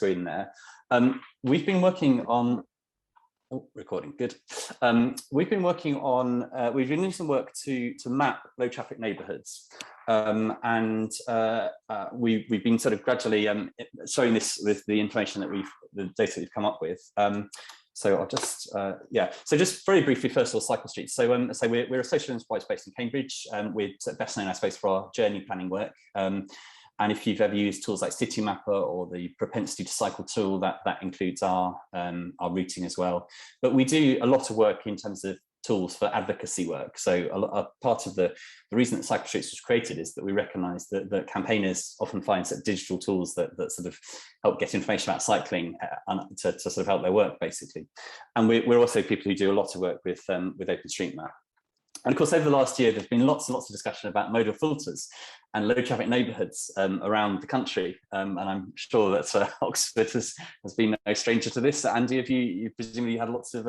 screen there. We've been working on, recording, good. We've been working on, we've been doing some work to map low traffic neighborhoods. We've been sort of gradually showing this with the information that the data that we've come up with. So I'll just, so just very briefly, first of all, cycle streets. So, we're a social enterprise based in Cambridge. We're best known, I suppose, for our journey planning work. And if you've ever used tools like Citymapper or the propensity to cycle tool, that includes our routing as well. But we do a lot of work in terms of tools for advocacy work. So a part of the reason that Cycle Streets was created is that we recognise that campaigners often find sort of digital tools that sort of help get information about cycling to sort of help their work, basically. And we're also people who do a lot of work with OpenStreetMap. And of course, over the last year, there's been lots and lots of discussion about modal filters and low traffic neighbourhoods around the country. And I'm sure that Oxford has been no stranger to this. Andy, have you presumably had lots of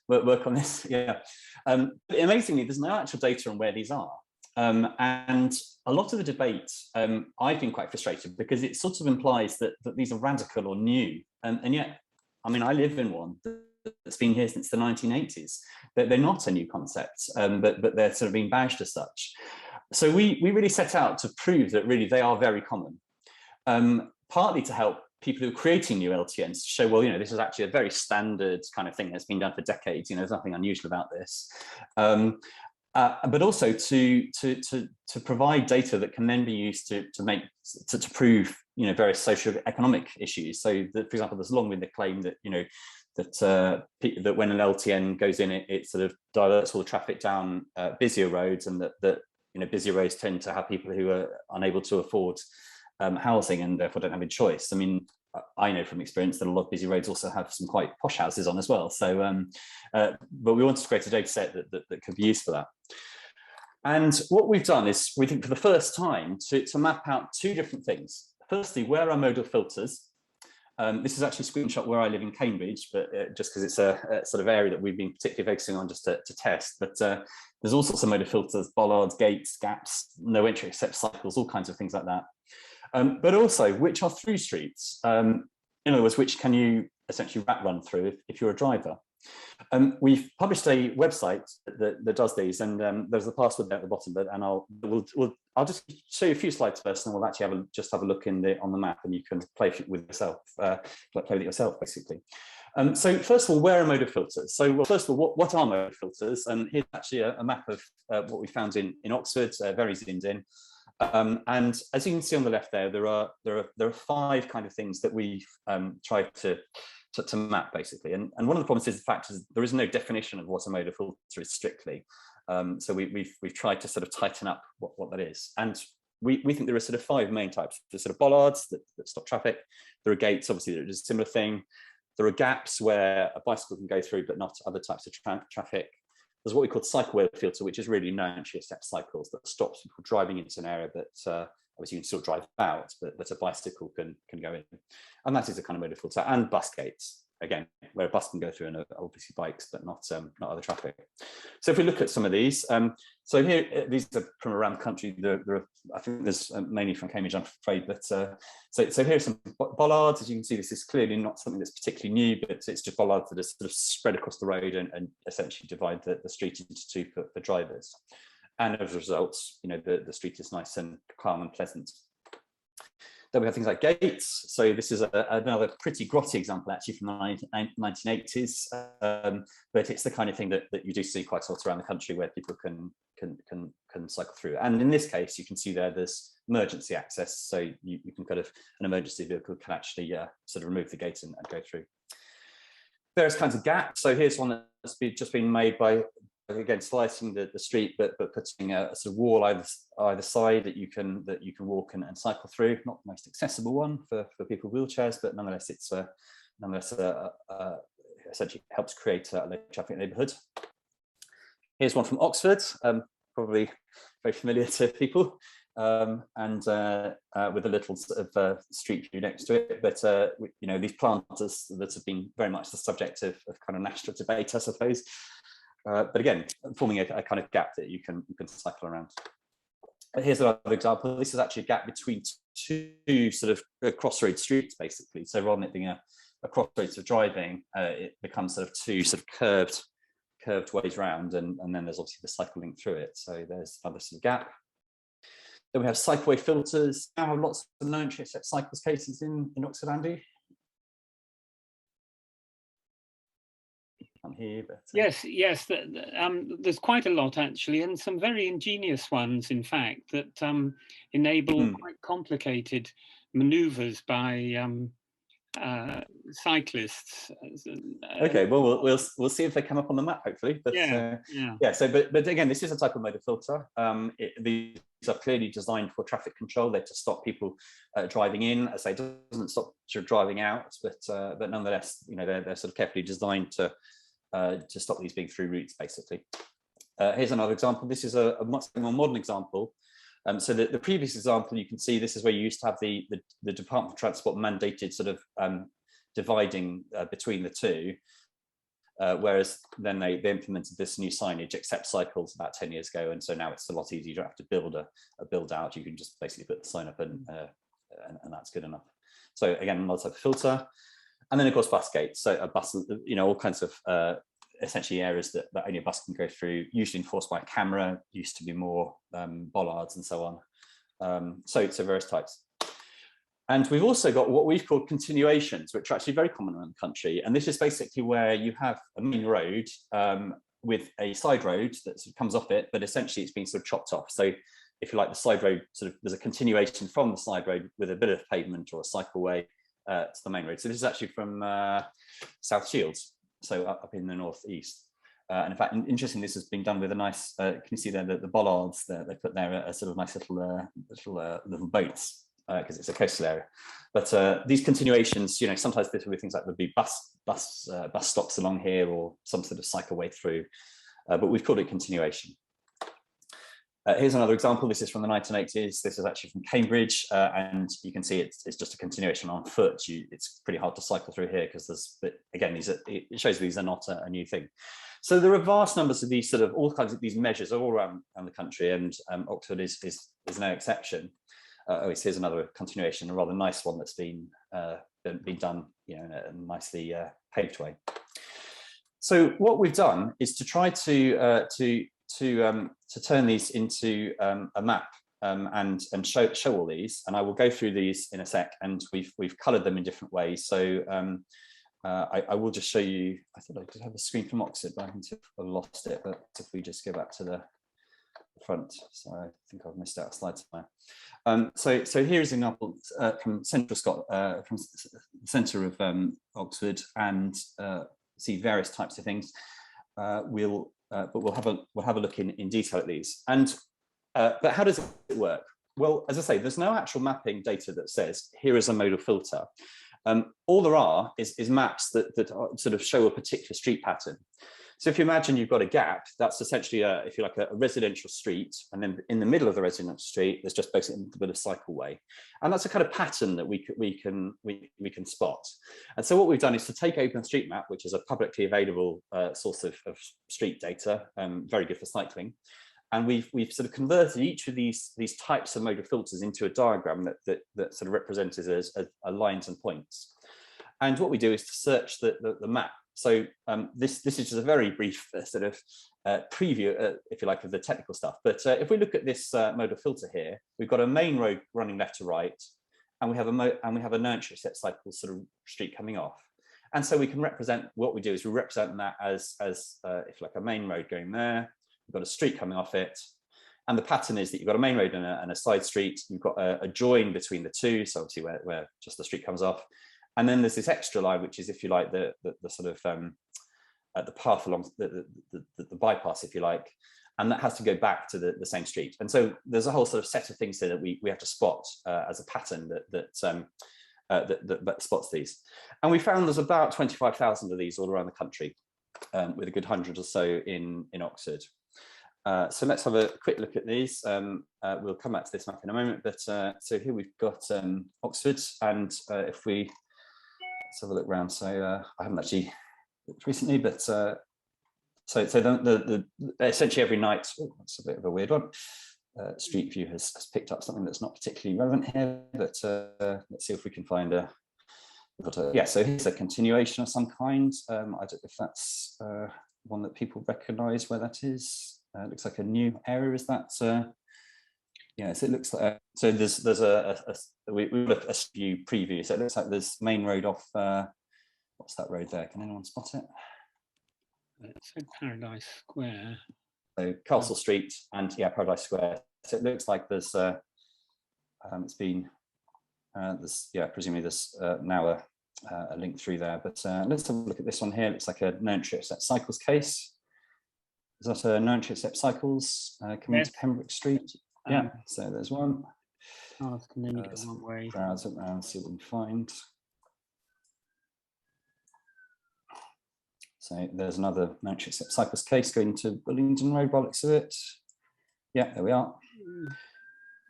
work on this? Yeah. But amazingly, there's no actual data on where these are. And a lot of the debate, I've been quite frustrated because it sort of implies that these are radical or new. And yet, I mean, I live in one that's been here since the 1980s. They're not a new concept, but they're sort of being badged as such. So we really set out to prove that really they are very common, partly to help people who are creating new LTNs to show, well, you know, this is actually a very standard kind of thing that's been done for decades. You know, there's nothing unusual about this. But also to provide data that can then be used to prove, you know, various socio-economic issues. So that, for example, there's long been the claim that, you know, that when an LTN goes in, it sort of diverts all the traffic down busier roads, and that you know, busier roads tend to have people who are unable to afford housing and therefore don't have a choice. I mean, I know from experience that a lot of busy roads also have some quite posh houses on as well. So, but we wanted to create a data set that could be used for that. And what we've done is, we think for the first time, to map out two different things. Firstly, where are modal filters? This is actually a screenshot where I live in Cambridge, but just because it's a sort of area that we've been particularly focusing on just to test. But there's all sorts of modal filters: bollards, gates, gaps, no entry except cycles, all kinds of things like that. But also, which are through streets? In other words, which can you essentially run through if you're a driver? We've published a website that does these, and there's the password there at the bottom. But I'll just show you a few slides first, and we'll actually just have a look on the map, and you can play with yourself, play with it yourself, basically. So first of all, where are modal filters? So well, first of all, what are modal filters? And here's actually a map of what we found in Oxford, very zoomed in. And as you can see on the left there are 5 kind of things that we've tried to map, basically. And one of the problems is the fact is there is no definition of what a modal filter is strictly. So we've tried to sort of tighten up what that is. And we think there are sort of 5 main types. There's sort of bollards that stop traffic. There are gates, obviously, that are just a similar thing. There are gaps where a bicycle can go through, but not other types of traffic. There's what we call Cycloid Filter, which is really no entry except cycles, that stops people driving into an area that obviously you can still drive out, but a bicycle can go in. And that is a kind of modal filter. And bus gates, again, where a bus can go through, and obviously bikes, but not other traffic. So if we look at some of these, so here, these are from around the country. I think there's mainly from Cambridge, I'm afraid, but so here are some bollards. As you can see, this is clearly not something that's particularly new, but it's just bollards that are sort of spread across the road and essentially divide the street into 2 for drivers. And as a result, you know, the street is nice and calm and pleasant. Then we have things like gates. So this is another pretty grotty example, actually, from the 1980s. But it's the kind of thing that you do see quite a lot around the country, where people can cycle through. And in this case, you can see there's emergency access. So you can kind of, an emergency vehicle can actually sort of remove the gate and go through. Various kinds of gaps. So here's one that's just been made by, again, slicing the street, but putting a sort of wall either side that you can walk and cycle through. Not the most accessible one for people with wheelchairs, but nonetheless, it's essentially helps create a low traffic neighbourhood. Here's one from Oxford, probably very familiar to people, and with a little sort of street view next to it. But you know, these planters that have been very much the subject of kind of national debate, I suppose. But again, forming a kind of gap that you can cycle around. But here's another example. This is actually a gap between two sort of crossroads streets, basically. So rather than it being a crossroads for driving, it becomes sort of two sort of curved ways round, and then there's obviously the cycle link through it. So there's another sort of gap. Then we have Cycloid Filters. Now have lots of known chipset cycles cases in Oxford, Andy. Here, but, yes, there's quite a lot actually, and some very ingenious ones, in fact, that enable quite complicated manoeuvres by cyclists. Okay, well, we'll see if they come up on the map, hopefully. But yeah. So, but again, this is a type of motor filter. These are clearly designed for traffic control. They're to stop people driving in. As I say, it doesn't stop driving out, but nonetheless, you know, they're sort of carefully designed to stop these being through routes, basically. Here's another example. This is a much more modern example. So the previous example, you can see this is where you used to have the Department of Transport mandated sort of dividing between the two, whereas then they implemented this new signage, accept cycles, about 10 years ago, and so now it's a lot easier. You don't have to build a build out. You can just basically put the sign up and that's good enough. So again, another type of filter. And then of course bus gates, so a bus, you know, all kinds of essentially areas that only a bus can go through, usually enforced by a camera, used to be more bollards and so on. So various types. And we've also got what we've called continuations, which are actually very common around the country. And this is basically where you have a main road with a side road that sort of comes off it, but essentially it's been sort of chopped off. So if you like, the side road sort of, there's a continuation from the side road with a bit of pavement or a cycleway to the main road. So this is actually from South Shields, so up in the northeast. And in fact, interestingly, this has been done with a nice, can you see there the bollards that they put there are sort of nice little boats, because it's a coastal area. But these continuations, you know, sometimes there will be things like there'll be bus stops along here or some sort of cycleway through, but we've called it continuation. Here's another example. This is from the 1980s. This is actually from Cambridge, and you can see it's just a continuation on foot. It's pretty hard to cycle through here because there's, but again, it shows these are not a new thing. So there are vast numbers of these sort of all kinds of these measures all around the country, and Oxford is no exception. Here's another continuation, a rather nice one that's been done, you know, in a nicely paved way. So what we've done is to try to turn these into a map and show all these, and I will go through these in a sec. And we've coloured them in different ways. So I will just show you. I thought I did have a screen from Oxford, but I think I've lost it. But if we just go back to the front, so I think I've missed out a slide somewhere. So here's an example from Central Scotland, from the centre of Oxford, and see various types of things. But we'll have a look in detail at these. And but how does it work? Well, as I say, there's no actual mapping data that says here is a modal filter. All there are is maps that sort of show a particular street pattern. So if you imagine you've got a gap, that's essentially if you like a residential street, and then in the middle of the residential street, there's just basically a bit of cycleway, and that's a kind of pattern that we can spot. And so what we've done is to take OpenStreetMap, which is a publicly available source of street data, very good for cycling, and we've sort of converted each of these types of modal filters into a diagram that sort of represents as lines and points. And what we do is to search the map. So this is just a very brief sort of preview, if you like, of the technical stuff. But if we look at this modal filter here, we've got a main road running left to right, and we have a known set cycle sort of street coming off. And so we can represent, what we do is we represent that as if you like a main road going there. We've got a street coming off it, and the pattern is that you've got a main road and a side street. You've got a join between the two, so obviously where just the street comes off. And then there's this extra line, which is, if you like, the sort of the path along the bypass, if you like, and that has to go back to the same street. And so there's a whole sort of set of things here that we have to spot as a pattern that spots these. And we found there's about 25,000 of these all around the country, with a good 100 or so in Oxford. So let's have a quick look at these. We'll come back to this map in a moment, but so here we've got Oxford, and if we let's have a look around. So I haven't actually looked recently, but so essentially every night. Oh, that's a bit of a weird one. Street View has picked up something that's not particularly relevant here, but let's see if we can find yeah, so here's a continuation of some kind. I don't know if that's one that people recognize where that is. Looks like a new area. Is that? Yeah, so it looks like so there's we got a view preview. So it looks like there's main road off. What's that road there? Can anyone spot it? It's Paradise Square. So Castle Street and yeah, Paradise Square. So it looks like there's it's been there's yeah, presumably there's now a link through there. But let's have a look at this one here. It looks like a no entry accept cycles case. Is that a no entry accept cycles coming to Pembroke Street? Yeah, so there's one. Cars can only go one way. Browse it around, see what we can find. So there's another no entry accept cycles case going to Bullingdon Road by the looks of it. Yeah, there we are.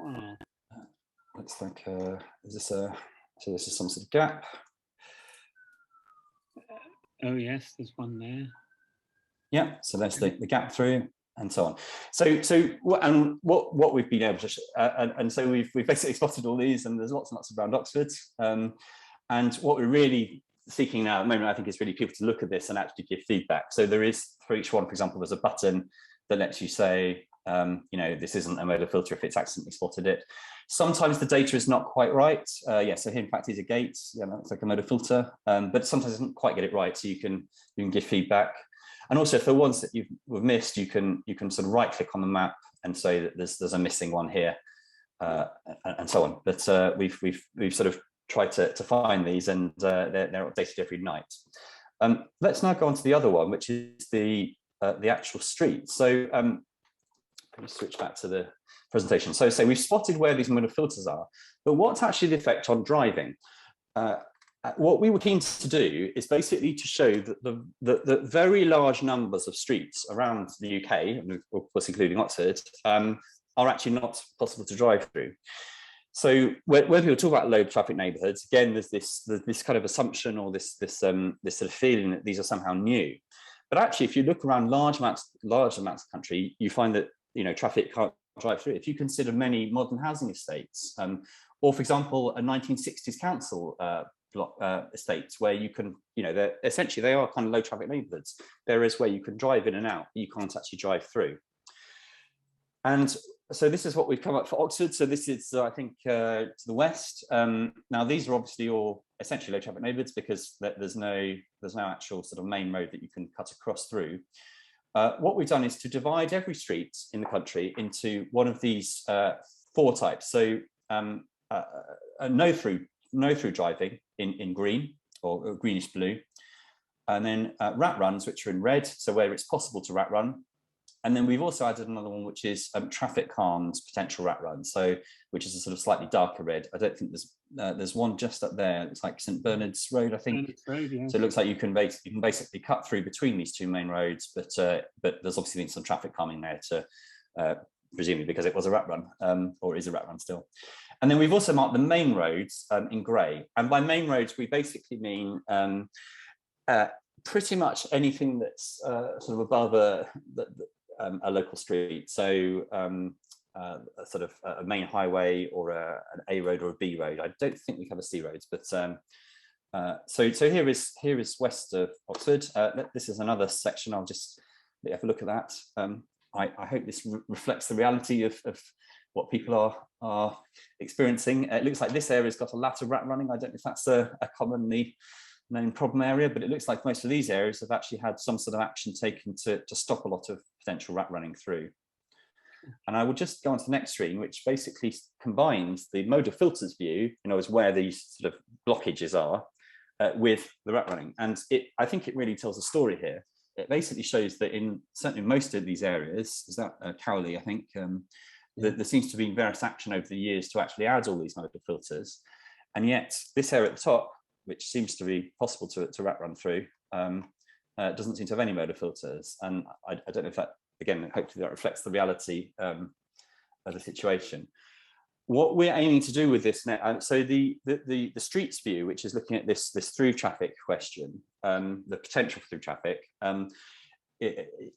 Wow. Looks like is this a so this is some sort of gap. Oh yes, there's one there. Yeah, so there's the gap through and so on. So what we've been able to and so we've basically spotted all these, and there's lots and lots around Oxford. And what we're really seeking now at the moment, I think, is really people to look at this and actually give feedback. So there is, for each one, for example, there's a button that lets you say, you know, this isn't a modal filter if it's accidentally spotted it. Sometimes the data is not quite right. Yeah, so here in fact is a gate. Yeah, that looks like a modal filter, but sometimes it doesn't quite get it right. So you can give feedback. And also for ones that you've missed, you can sort of right click on the map and say that there's a missing one here, and so on. But we've sort of tried to find these, and they're updated every night. Let's now go on to the other one, which is the actual street. So let me switch back to the presentation. So we've spotted where these modal filters are, but what's actually the effect on driving? What we were keen to do is basically to show that the very large numbers of streets around the UK, and of course including Oxford, are actually not possible to drive through. So when people talk about low traffic neighbourhoods, again, there's this kind of assumption or this sort of feeling that these are somehow new. But actually, if you look around large amounts of the country, you find that, you know, traffic can't drive through. If you consider many modern housing estates, or for example, a 1960s council block estates where you can, you know, they are kind of low traffic neighbourhoods. There is where you can drive in and out, but you can't actually drive through. And so this is what we've come up for Oxford. So this is, I think, to the west. Now these are obviously all essentially low traffic neighbourhoods because there's no actual sort of main road that you can cut across through. What we've done is to divide every street in the country into one of these 4 types. So no through driving in green or greenish blue, and then rat runs, which are in red, so where it's possible to rat run. And then we've also added another one, which is traffic harmed potential rat run, so which is a sort of slightly darker red. I don't think there's one just up there. It's like St Bernard's Road, I think. Road, yeah. So it looks like you can basically cut through between these 2 main roads, but there's obviously been some traffic calming there to presumably because it was a rat run, or is a rat run still. And then we've also marked the main roads in grey. And by main roads, we basically mean pretty much anything that's sort of above a local street. So a sort of a main highway or an A road or a B road. I don't think we cover C roads, but so here is west of Oxford. This is another section. I'll just have a look at that. I hope this reflects the reality of what people are experiencing. It looks like this area's got a lot of rat running. I don't know if that's a commonly known problem area, but it looks like most of these areas have actually had some sort of action taken to stop a lot of potential rat running through. And I will just go on to the next screen, which basically combines the modal filters view, you know, as where these sort of blockages are, with the rat running. And I think it really tells a story here. It basically shows that in certainly most of these areas, is that Cowley, I think, there seems to be various action over the years to actually add all these modal filters. And yet this area at the top, which seems to be possible to rat run through, doesn't seem to have any modal filters. And I don't know if that, again, hopefully that reflects the reality of the situation. What we're aiming to do with this now, so the streets view, which is looking at this through traffic question, the potential for through traffic,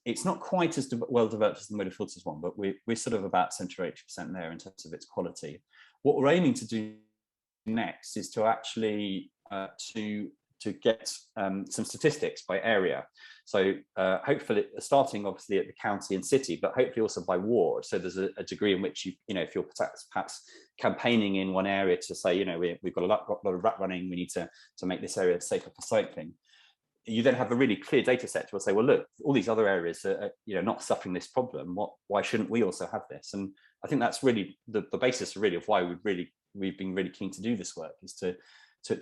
it's not quite as well developed as the modal filters one, but we're sort of about 70 or 80% there in terms of its quality. What we're aiming to do next is to actually to get some statistics by area. So hopefully starting obviously at the county and city, but hopefully also by ward. So there's a degree in which if you're perhaps campaigning in one area to say, we've got a lot of rat running, we need to make this area safer for cycling. You then have a really clear data set to say, well, look, all these other areas are not suffering this problem. Why shouldn't we also have this? And I think that's really the basis really of why we've been really keen to do this work, is to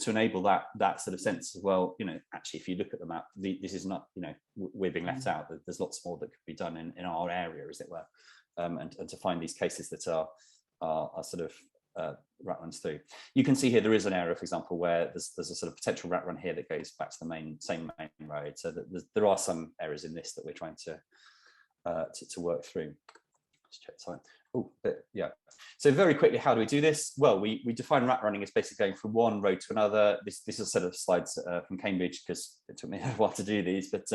enable that sort of sense as well. Actually, if you look at the map, this is not, we're being left out. There's lots more that could be done in our area, as it were, and to find these cases that are sort of rat runs through. You can see here there is an area, for example, where there's a sort of potential rat run here that goes back to the same main road. So there are some areas in this that we're trying to work through. Let's check time. Oh, yeah. So very quickly, how do we do this? Well, we define rat running as basically going from one road to another. This is a set of slides from Cambridge, because it took me a while to do these. But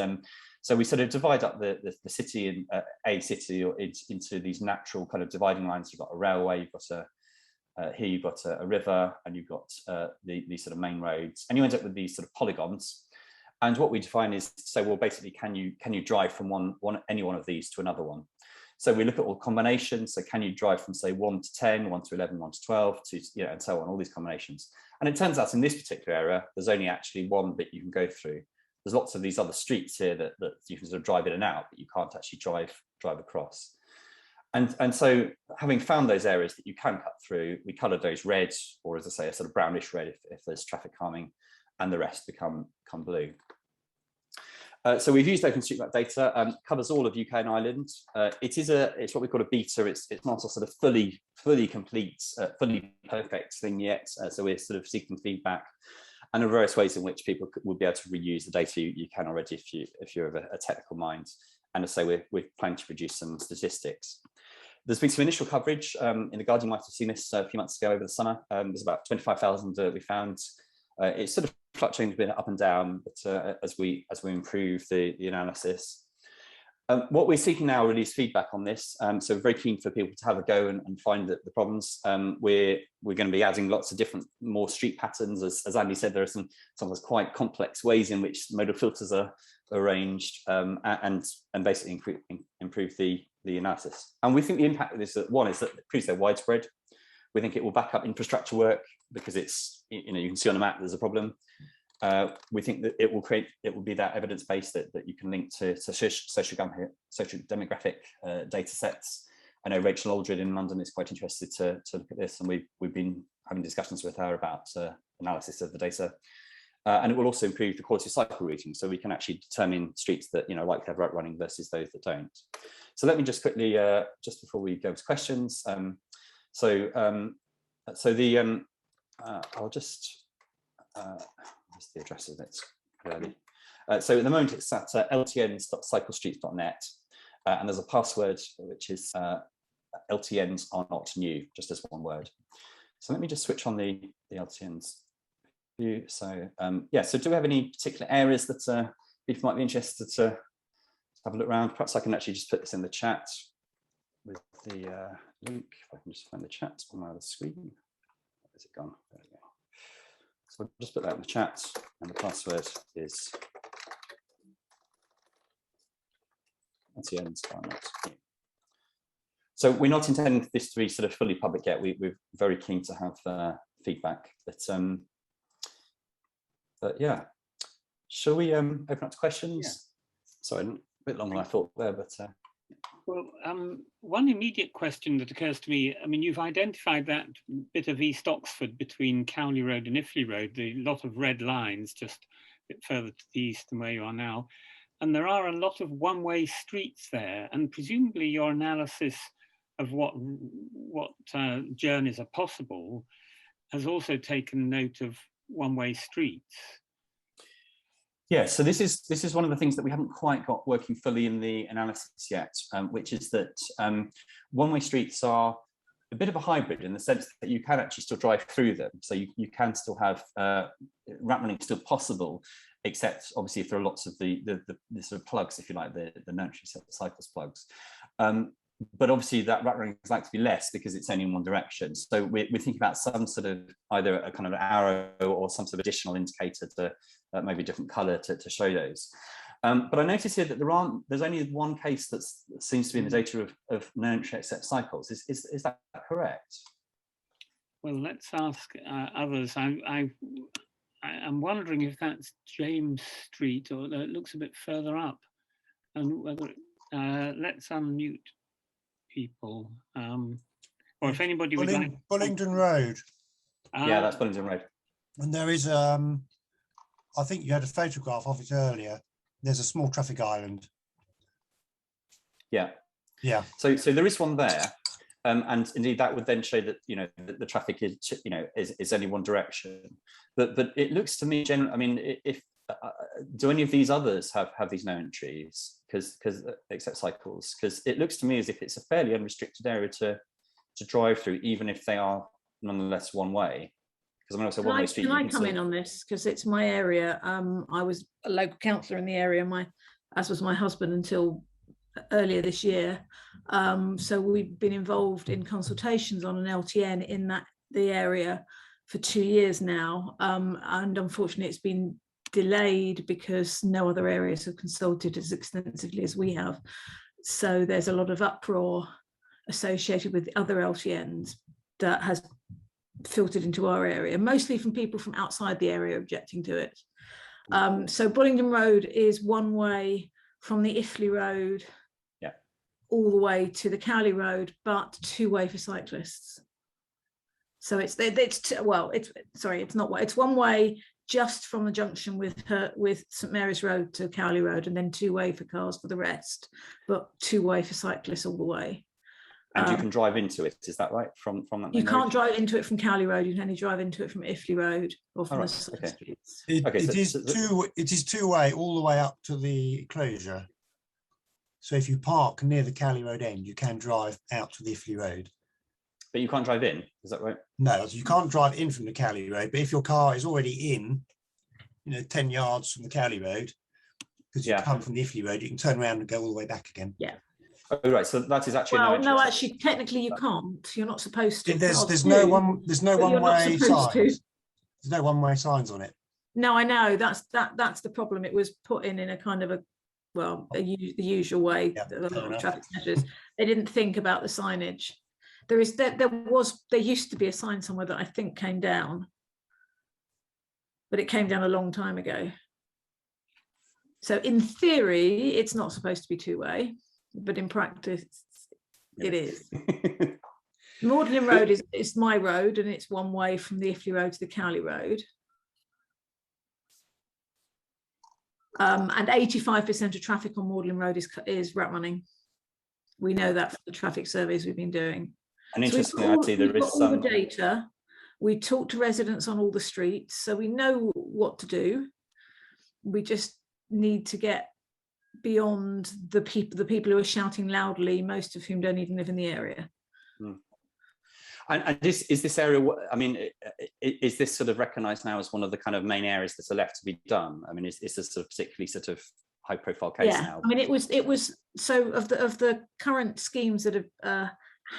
so we sort of divide up the city in a city into these natural kind of dividing lines. You've got a railway, you've got here you've got a river, and you've got these sort of main roads, and you end up with these sort of polygons. And what we define is to say, well, basically, can you drive from any one of these to another one? So we look at all combinations. So can you drive from, say, 1 to 10, 1 to 11, 1 to 12, and so on, all these combinations. And it turns out in this particular area, there's only actually one bit you can go through. There's lots of these other streets here that you can sort of drive in and out, but you can't actually drive across. And so having found those areas that you can cut through, we coloured those red, or as I say, a sort of brownish red if there's traffic calming, and the rest become blue. So we've used OpenStreetMap data, covers all of UK and Ireland. It's what we call a beta. It's not a sort of fully complete, fully perfect thing yet. So we're sort of seeking feedback, and there are various ways in which people will be able to reuse the data you can already if you're of a technical mind. And as I say, we're planning to produce some statistics. There's been some initial coverage. In the Guardian, you might have seen this a few months ago over the summer. There's about 25,000 we found. It's sort of fluctuating a bit up and down, but as we improve the analysis. What we're seeking now really is feedback on this. So we're very keen for people to have a go and find the problems. We're going to be adding lots of different, more street patterns. As Andy said, there are some sometimes quite complex ways in which modal filters are arranged, and basically improve the analysis. And we think the impact of this, one, is that because they're widespread. We think it will back up infrastructure work, because it's, you can see on the map there's a problem. We think that it will be that evidence base that you can link to social demographic data sets. I know Rachel Aldred in London is quite interested to look at this, and we've been having discussions with her about analysis of the data. And it will also improve the quality of cycle routing, so we can actually determine streets that like to have rat running versus those that don't. So let me just quickly, just before we go to questions, I'll just what's the address of it really. So at the moment it's at ltns.cyclestreets.net, and there's a password which is LTNs are not new, just as one word. So let me just switch on the LTNs view. So yeah, so do we have any particular areas that people might be interested to have a look around? Perhaps I can actually just put this in the chat with the link. If I can just find the chat on my other screen. Where's it gone? There we go. So I'll just put that in the chat, and the password is LTNs are not new. So we're not intending this to be sort of fully public yet. We're very keen to have feedback. But yeah, shall we open up to questions? Yeah. Sorry, a bit longer than I thought there, but. Well, one immediate question that occurs to me, I mean, you've identified that bit of East Oxford between Cowley Road and Iffley Road, the lot of red lines just a bit further to the east than where you are now. And there are a lot of one-way streets there, and presumably your analysis of what journeys are possible has also taken note of one-way streets. Yeah, so this is one of the things that we haven't quite got working fully in the analysis yet, which is that one-way streets are a bit of a hybrid in the sense that you can actually still drive through them. So you can still have rat running still possible, except obviously if there are lots of the sort of plugs, if you like, the known cyclist plugs. But obviously that rat running is likely to be less because it's only in one direction. So we're thinking about some sort of either a kind of arrow or some sort of additional indicator to maybe a different color to show those. But I notice here that there's only one case that seems to be in the data of no entry except cycles. Is that correct? Well, let's ask others. I'm wondering if that's James Street or it looks a bit further up, and whether let's unmute people, or if anybody would like. Bullingdon Road. Yeah, that's Bullingdon Road. And there is, I think you had a photograph of it earlier. There's a small traffic island. Yeah. Yeah. So there is one there, and indeed that would then show that the traffic is only one direction. But it looks to me generally. I mean, if do any of these others have these no entries? Because except cycles, because it looks to me as if it's a fairly unrestricted area to drive through, even if they are nonetheless one way. Because I mean, also one way street. Can I come in on this, because it's my area? I was a local councillor in the area, as was my husband until earlier this year. So we've been involved in consultations on an LTN in the area for 2 years now, and unfortunately it's been delayed because no other areas have consulted as extensively as we have. So there's a lot of uproar associated with the other LTNs that has filtered into our area, mostly from people from outside the area objecting to it. So Bullingdon Road is one way from the Iffley Road all the way to the Cowley Road, but two way for cyclists. So it's one way just from the junction with St Mary's Road to Cowley Road, and then two way for cars for the rest, but two way for cyclists all the way. And you can drive into it, is that right? From that you can't drive into it from Cowley Road. You can only drive into it from Iffley Road or from the side streets. It is two way all the way up to the closure. So if you park near the Cowley Road end, you can drive out to the Iffley Road. But you can't drive in, is that right? No, you can't drive in from the Cowley Road, but if your car is already in, 10 yards from the Cowley Road, because you come from the Iffley Road, you can turn around and go all the way back again. Yeah. Oh, right. So that is actually no, actually, technically you can't. You're not supposed to. There's no one way signs. There's no one way signs on it. No, I know. That's the problem. It was put in a kind of the usual way. A lot of traffic measures. They didn't think about the signage. There used to be a sign somewhere that I think came down, but it came down a long time ago. So in theory, it's not supposed to be two way, but in practice, it is. Magdalen Road is my road, and it's one way from the Iffley Road to the Cowley Road. And 85% of traffic on Magdalen Road is rat running. We know that from the traffic surveys we've been doing. And interestingly, I see there is some the data. We talk to residents on all the streets, so we know what to do. We just need to get beyond the people who are shouting loudly, most of whom don't even live in the area. And is this area, I mean, is this sort of recognised now as one of the kind of main areas that are left to be done? I mean, is this a sort of particularly sort of high profile case now? I mean, it was so of the current schemes that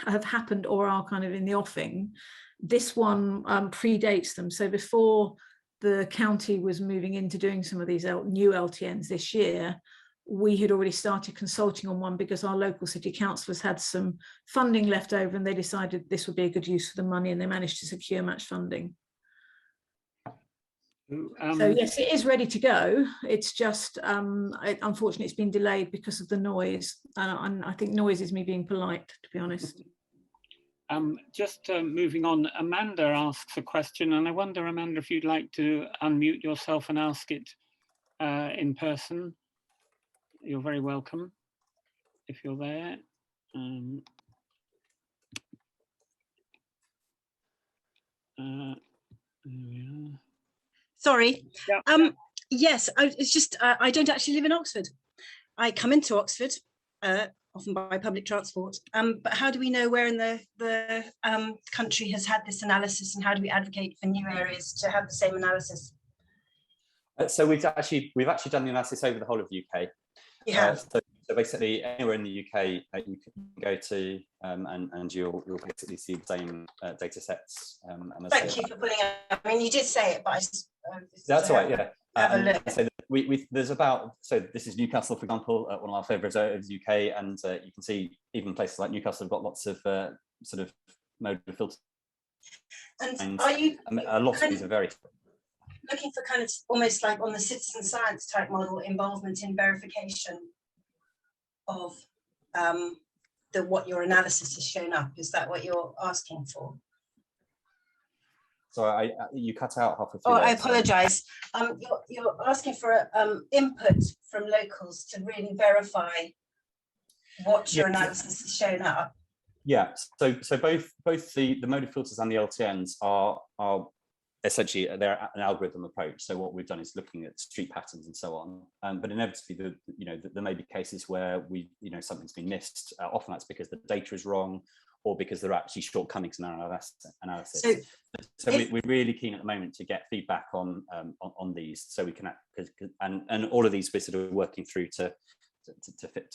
have happened or are kind of in the offing, this one predates them. So before the county was moving into doing some of these new LTNs this year, we had already started consulting on one because our local city councillors had some funding left over, and they decided this would be a good use for the money, and they managed to secure match funding. So yes, it is ready to go. It's just unfortunately it's been delayed because of the noise, and I think noise is me being polite, to be honest. Just moving on, Amanda asks a question, and I wonder, Amanda, if you'd like to unmute yourself and ask it in person. You're very welcome if you're there. There we are. Sorry. Yeah. Yes, it's just I don't actually live in Oxford. I come into Oxford often by public transport. But how do we know where in the country has had this analysis, and how do we advocate for new areas to have the same analysis? So we've actually done the analysis over the whole of the UK. Yeah. So basically, anywhere in the UK you can go to, and you'll basically see the same data sets. Thank you for putting it. I mean, you did say it, but I just, that's all right. Yeah. Have a look. So there's about, so this is Newcastle, for example, one of our favourite areas of the UK, and you can see even places like Newcastle have got lots of sort of modal filters. And are you a lot of these are very looking for kind of almost like on the citizen science type model involvement in verification of what your analysis has shown up? Is that what you're asking for? Sorry, you cut out halfway through. Oh, I apologise. You're asking for input from locals to really verify what your analysis has shown up. Yeah. So both the modal filters and the LTNs are essentially they're an algorithm approach. So what we've done is looking at street patterns and so on. But inevitably, there may be cases where something's been missed. Often that's because the data is wrong, or because there are actually shortcomings in our analysis. So we're really keen at the moment to get feedback on these, so we can, and all of these we're sort of working through to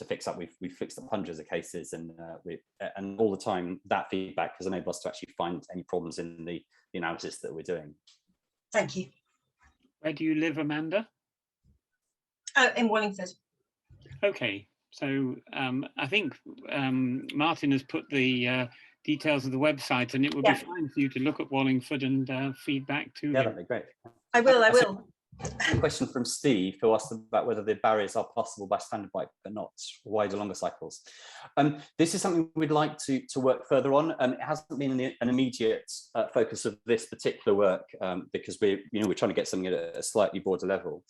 fix up. We've fixed up hundreds of cases, and all the time that feedback has enabled us to actually find any problems in the analysis that we're doing. Thank you. Where do you live, Amanda? In Wallingford. Okay. So I think Martin has put the details of the website, and it would be fine for you to look at Wallingford and feedback to him. That'd be great. I will. A question from Steve, who asked about whether the barriers are possible by standard bike but not wider, longer cycles. This is something we'd like to work further on. It hasn't been an immediate focus of this particular work, because we're trying to get something at a slightly broader level.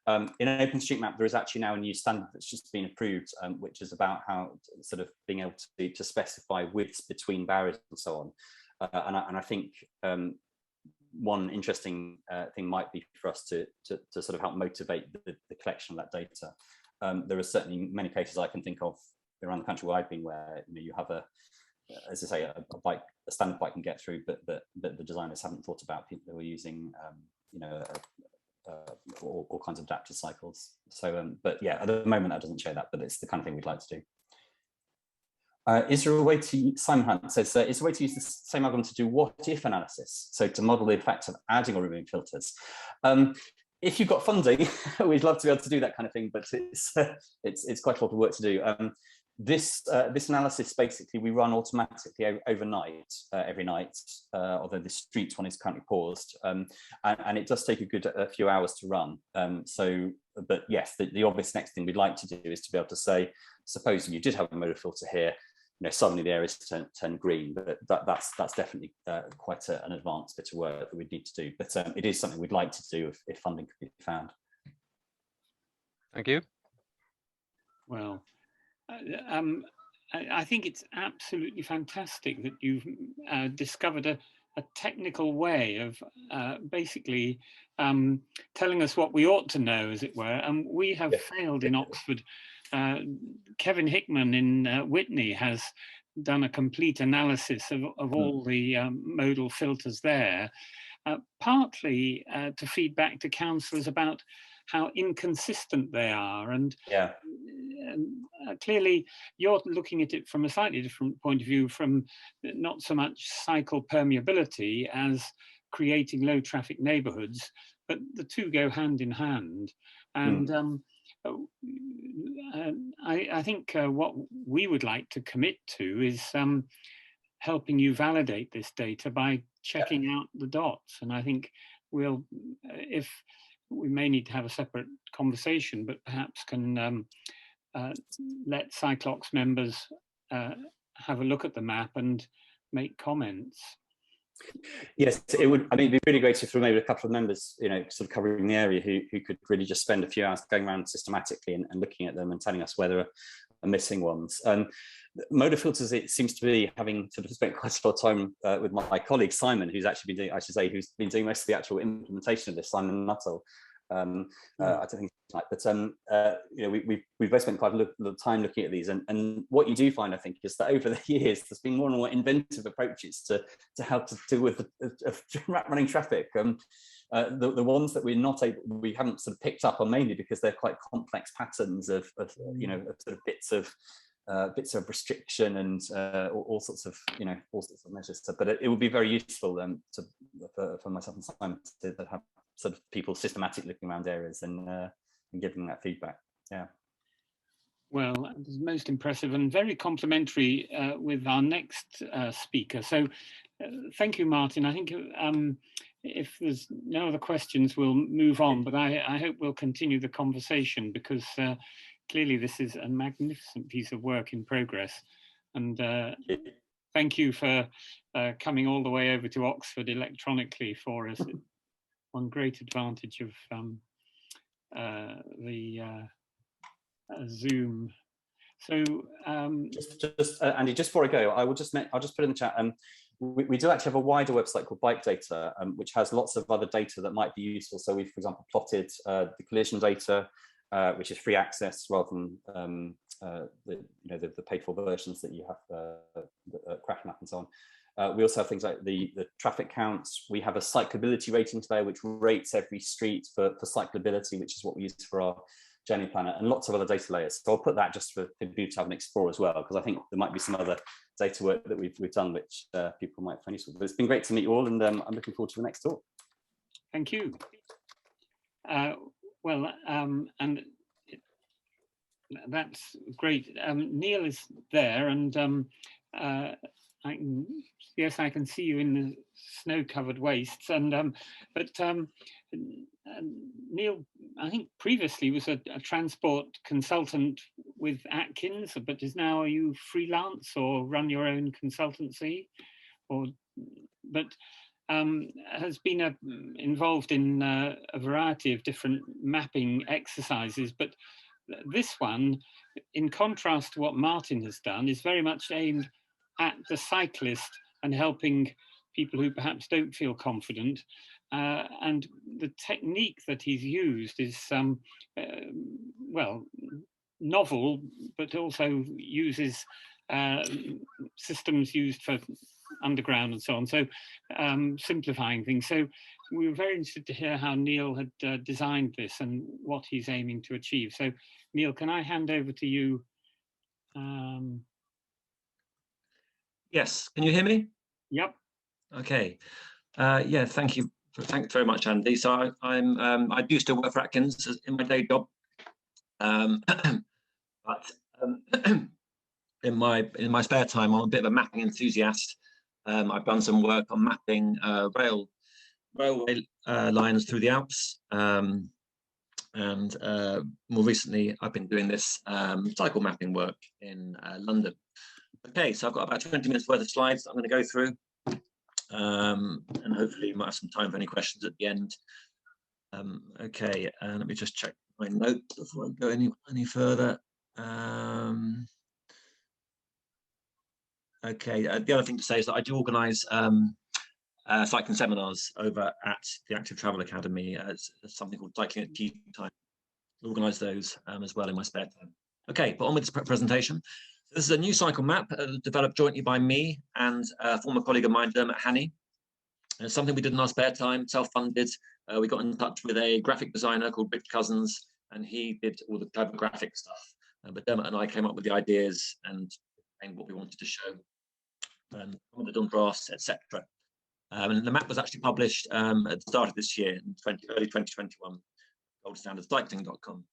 In OpenStreetMap, there is actually now a new standard that's just been approved, which is about how sort of being able to specify widths between barriers and so on. And I think one interesting thing might be for us to sort of help motivate the collection of that data. There are certainly many cases I can think of around the country where I've been, where you have as I say, a standard bike can get through, but the designers haven't thought about people who are using all kinds of adaptive cycles. So, but yeah, at the moment that doesn't show that, but it's the kind of thing we'd like to do. Is there a way to, Simon Hunt says, is there a way to use the same algorithm to do what-if analysis? So to model the effect of adding or removing filters. If you've got funding, we'd love to be able to do that kind of thing, but it's quite a lot of work to do. This analysis, basically, we run automatically overnight, every night, although the street one is currently paused, and it does take a few hours to run. But yes, the obvious next thing we'd like to do is to be able to say, supposing you did have a modal filter here, suddenly the areas turn green, but that's definitely quite an advanced bit of work that we'd need to do. But it is something we'd like to do if funding could be found. Thank you. Well, I think it's absolutely fantastic that you've discovered a technical way of basically telling us what we ought to know, as it were. And we have failed in Oxford. Kevin Hickman in Whitney has done a complete analysis of all the modal filters there, partly to feed back to councillors about how inconsistent they are. And clearly you're looking at it from a slightly different point of view, from not so much cycle permeability as creating low traffic neighbourhoods, but the two go hand in hand. And I think what we would like to commit to is helping you validate this data by checking out the dots. And I think we'll, if we may need to have a separate conversation, but perhaps can let Cyclox members have a look at the map and make comments. Yes, it would. I mean, it'd be really great if maybe a couple of members, sort of covering the area, who could really just spend a few hours going around systematically and looking at them and telling us whether are missing ones. Modal filters, it seems to be, having sort of spent quite a lot of time with my colleague Simon, who's actually been doing, who's been doing most of the actual implementation of this, Simon Nuttall. I don't think it's like, but you know, we've both spent quite a lot of time looking at these, and what you do find, I think, is that over the years there's been more and more inventive approaches to how to deal with running traffic. The ones that we haven't sort of picked up on mainly because they're quite complex patterns of you know, of sort of bits of restriction and all sorts of, you know, all sorts of measures. So, but it would be very useful for myself and Simon to have sort of people systematically looking around areas and giving that feedback. Yeah. Well, it's most impressive and very complimentary with our next speaker. So thank you, Martin. I think if there's no other questions, we'll move on, but I hope we'll continue the conversation, because clearly this is a magnificent piece of work in progress. And thank you for coming all the way over to Oxford electronically for us. One great advantage of the Zoom. So just Andy, just before I go, I'll just put in the chat. We do actually have a wider website called Bike Data, which has lots of other data that might be useful. So we've, for example, plotted the collision data, which is free access rather than the paid for versions that you have, Crash Map and so on. We also have things like the traffic counts. We have a cyclability rating today, which rates every street for cyclability, which is what we use for our journey planner, and lots of other data layers. So I'll put that just for people to have an explore as well, because I think there might be some other data work that we've done which people might find useful. But it's been great to meet you all, and I'm looking forward to the next talk. Thank you. And that's great. Neil is there, and yes, I can see you in the snow-covered wastes. And Neil, I think previously was a transport consultant with Atkins, but are you freelance or run your own consultancy, but has been involved in a variety of different mapping exercises. But this one, in contrast to what Martin has done, is very much aimed at the cyclist and helping people who perhaps don't feel confident. And the technique that he's used is, well, novel, but also uses systems used for underground and so on. So simplifying things. So we were very interested to hear how Neil had designed this and what he's aiming to achieve. So Neil, can I hand over to you? Yes, can you hear me? Yep. Okay. Yeah, thanks very much, Andy. So I do still work for Atkins in my day job, but in my spare time, I'm a bit of a mapping enthusiast. I've done some work on mapping railway lines through the Alps, and more recently, I've been doing this cycle mapping work in London. Okay, so I've got about 20 minutes worth of slides that I'm going to go through, and hopefully you might have some time for any questions at the end. Okay, let me just check my notes before I go any further. Okay, the other thing to say is that I do organise cycling seminars over at the Active Travel Academy. It's something called Cycling at Tea Time. I organise those as well in my spare time. Okay, but on with this presentation. This is a new cycle map developed jointly by me and a former colleague of mine, Dermot Hannay. It's something we did in our spare time, self-funded. We got in touch with a graphic designer called Rich Cousins, and he did all the clever graphic stuff. But Dermot and I came up with the ideas and what we wanted to show, and commented on drafts, etc. And the map was actually published at the start of this year, in early 2021, goldstandardcycling.com.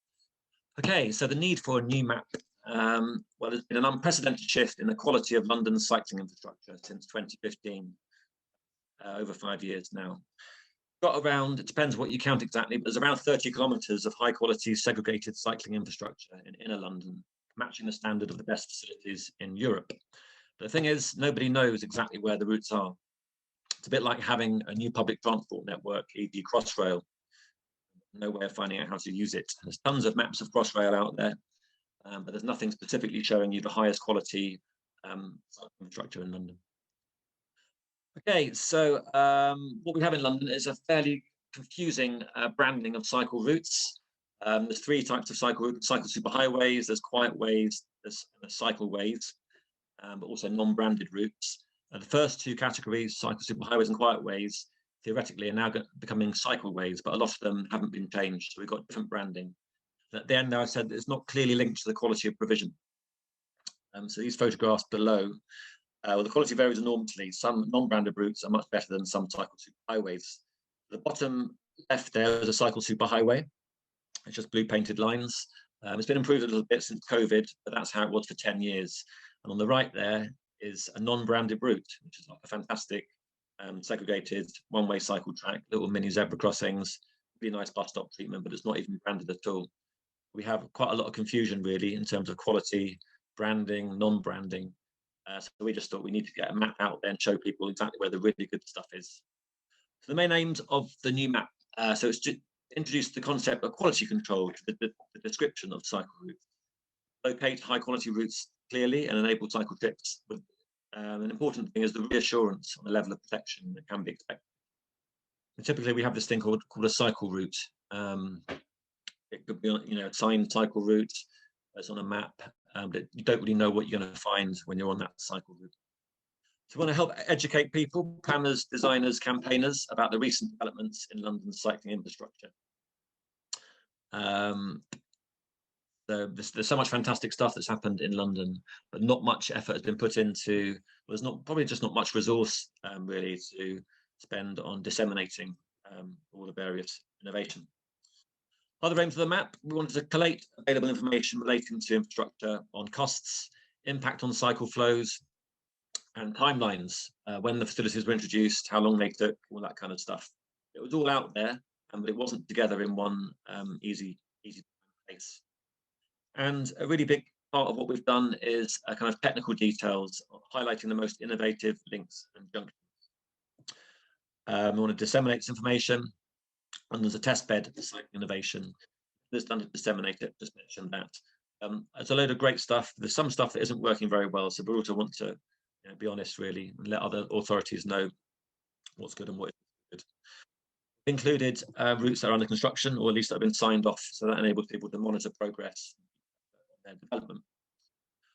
Okay, so the need for a new map. Well, there's been an unprecedented shift in the quality of London's cycling infrastructure since 2015, over 5 years now. Got around, it depends what you count exactly, but there's around 30 kilometres of high quality segregated cycling infrastructure in inner London, matching the standard of the best facilities in Europe. But the thing is, nobody knows exactly where the routes are. It's a bit like having a new public transport network, e.g. Crossrail. No way of finding out how to use it. There's tons of maps of Crossrail out there, but there's nothing specifically showing you the highest quality infrastructure in London. Okay, so what we have in London is a fairly confusing branding of cycle routes. There's 3 types of cycle routes: cycle superhighways, there's quiet ways, there's cycleways, but also non-branded routes. The first 2 categories, cycle superhighways and quiet ways, theoretically are now becoming cycleways, but a lot of them haven't been changed. So we've got different branding. At the end there, I said it's not clearly linked to the quality of provision. So these photographs below, well, the quality varies enormously. Some non-branded routes are much better than some cycle superhighways. The bottom left there is a cycle superhighway. It's just blue painted lines. It's been improved a little bit since COVID, but that's how it was for 10 years. And on the right there is a non-branded route, which is like a fantastic segregated one-way cycle track, little mini zebra crossings, be a nice bus stop treatment, but it's not even branded at all. We have quite a lot of confusion really in terms of quality, branding, non-branding. So we just thought we need to get a map out there and show people exactly where the really good stuff is. So the main aims of the new map, so it's to introduce the concept of quality control to the description of cycle routes, locate high quality routes clearly and enable cycle trips. With, an important thing is the reassurance on the level of protection that can be expected. And typically we have this thing called a cycle route. It could be, a signed cycle route that's on a map, but you don't really know what you're going to find when you're on that cycle route. So we want to help educate people, planners, designers, campaigners about the recent developments in London's cycling infrastructure. There's so much fantastic stuff that's happened in London, but not much effort has been put into, well, there's probably just not much resource really to spend on disseminating all the various innovation. Other aims of the map, we wanted to collate available information relating to infrastructure on costs, impact on cycle flows, and timelines, when the facilities were introduced, how long they took, all that kind of stuff. It was all out there, but it wasn't together in one easy place. And a really big part of what we've done is kind of technical details, highlighting the most innovative links and junctions. We want to disseminate this information, and there's a test bed for cycling innovation. There's done to disseminate it, just mentioned that. There's a load of great stuff. There's some stuff that isn't working very well, so we also want to be honest, really, and let other authorities know what's good and what isn't good. Included routes that are under construction, or at least that have been signed off, so that enables people to monitor progress on their development.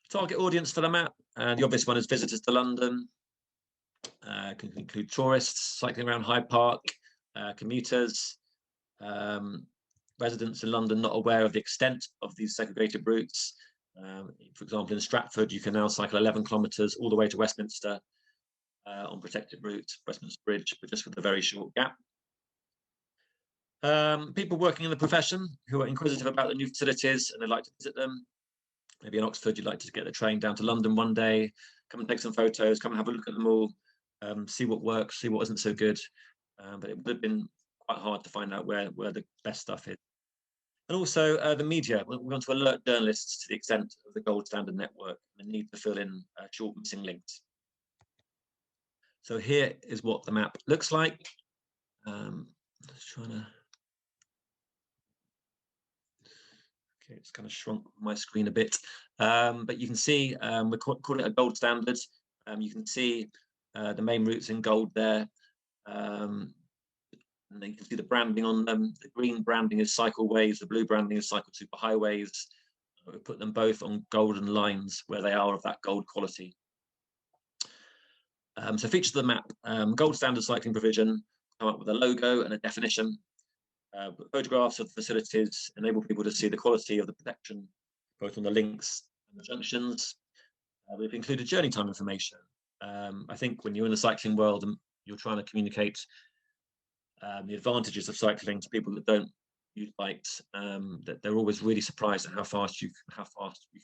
Target audience for the map, the obvious one is visitors to London. Can include tourists cycling around Hyde Park, commuters, residents in London not aware of the extent of these segregated routes. For example, in Stratford, you can now cycle 11 kilometres all the way to Westminster on protected route, Westminster Bridge, but just with a very short gap. People working in the profession who are inquisitive about the new facilities and they'd like to visit them. Maybe in Oxford, you'd like to get the train down to London one day, come and take some photos, come and have a look at them all, see what works, see what isn't so good. But it would have been quite hard to find out where the best stuff is. And also the media. We want to alert journalists to the extent of the gold standard network and the need to fill in short missing links. So here is what the map looks like. Just trying to. Okay, it's kind of shrunk my screen a bit, but you can see we're calling it a gold standard. You can see the main routes in gold there. And then you can see the branding on them. The green branding is cycleways, the blue branding is cycle superhighways. We put them both on golden lines where they are of that gold quality. So features of the map, gold standard cycling provision, come up with a logo and a definition. Photographs of the facilities enable people to see the quality of the protection, both on the links and the junctions. We've included journey time information. I think when you're in the cycling world and you're trying to communicate the advantages of cycling to people that don't use bikes, that they're always really surprised at how fast you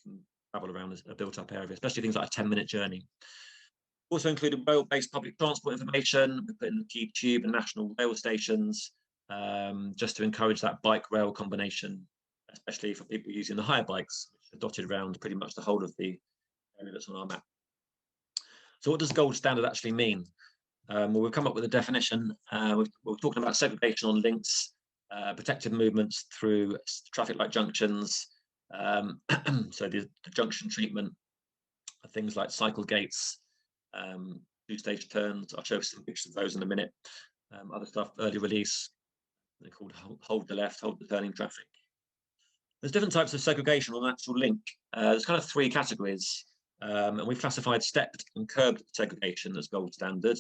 can travel around a built-up area, especially things like a 10-minute journey. Also included rail-based public transport information. We put in the key tube and national rail stations, just to encourage that bike-rail combination, especially for people using the hire bikes, which are dotted around pretty much the whole of the area that's on our map. So what does gold standard actually mean? Well, we've come up with a definition. We're talking about segregation on links, protected movements through traffic light junctions. So the junction treatment of things like cycle gates, two-stage turns. I'll show some pictures of those in a minute. Other stuff, early release, They're called hold the left, hold the turning traffic. There's different types of segregation on actual link. There's kind of 3 categories, and we've classified stepped and curbed segregation as gold standard.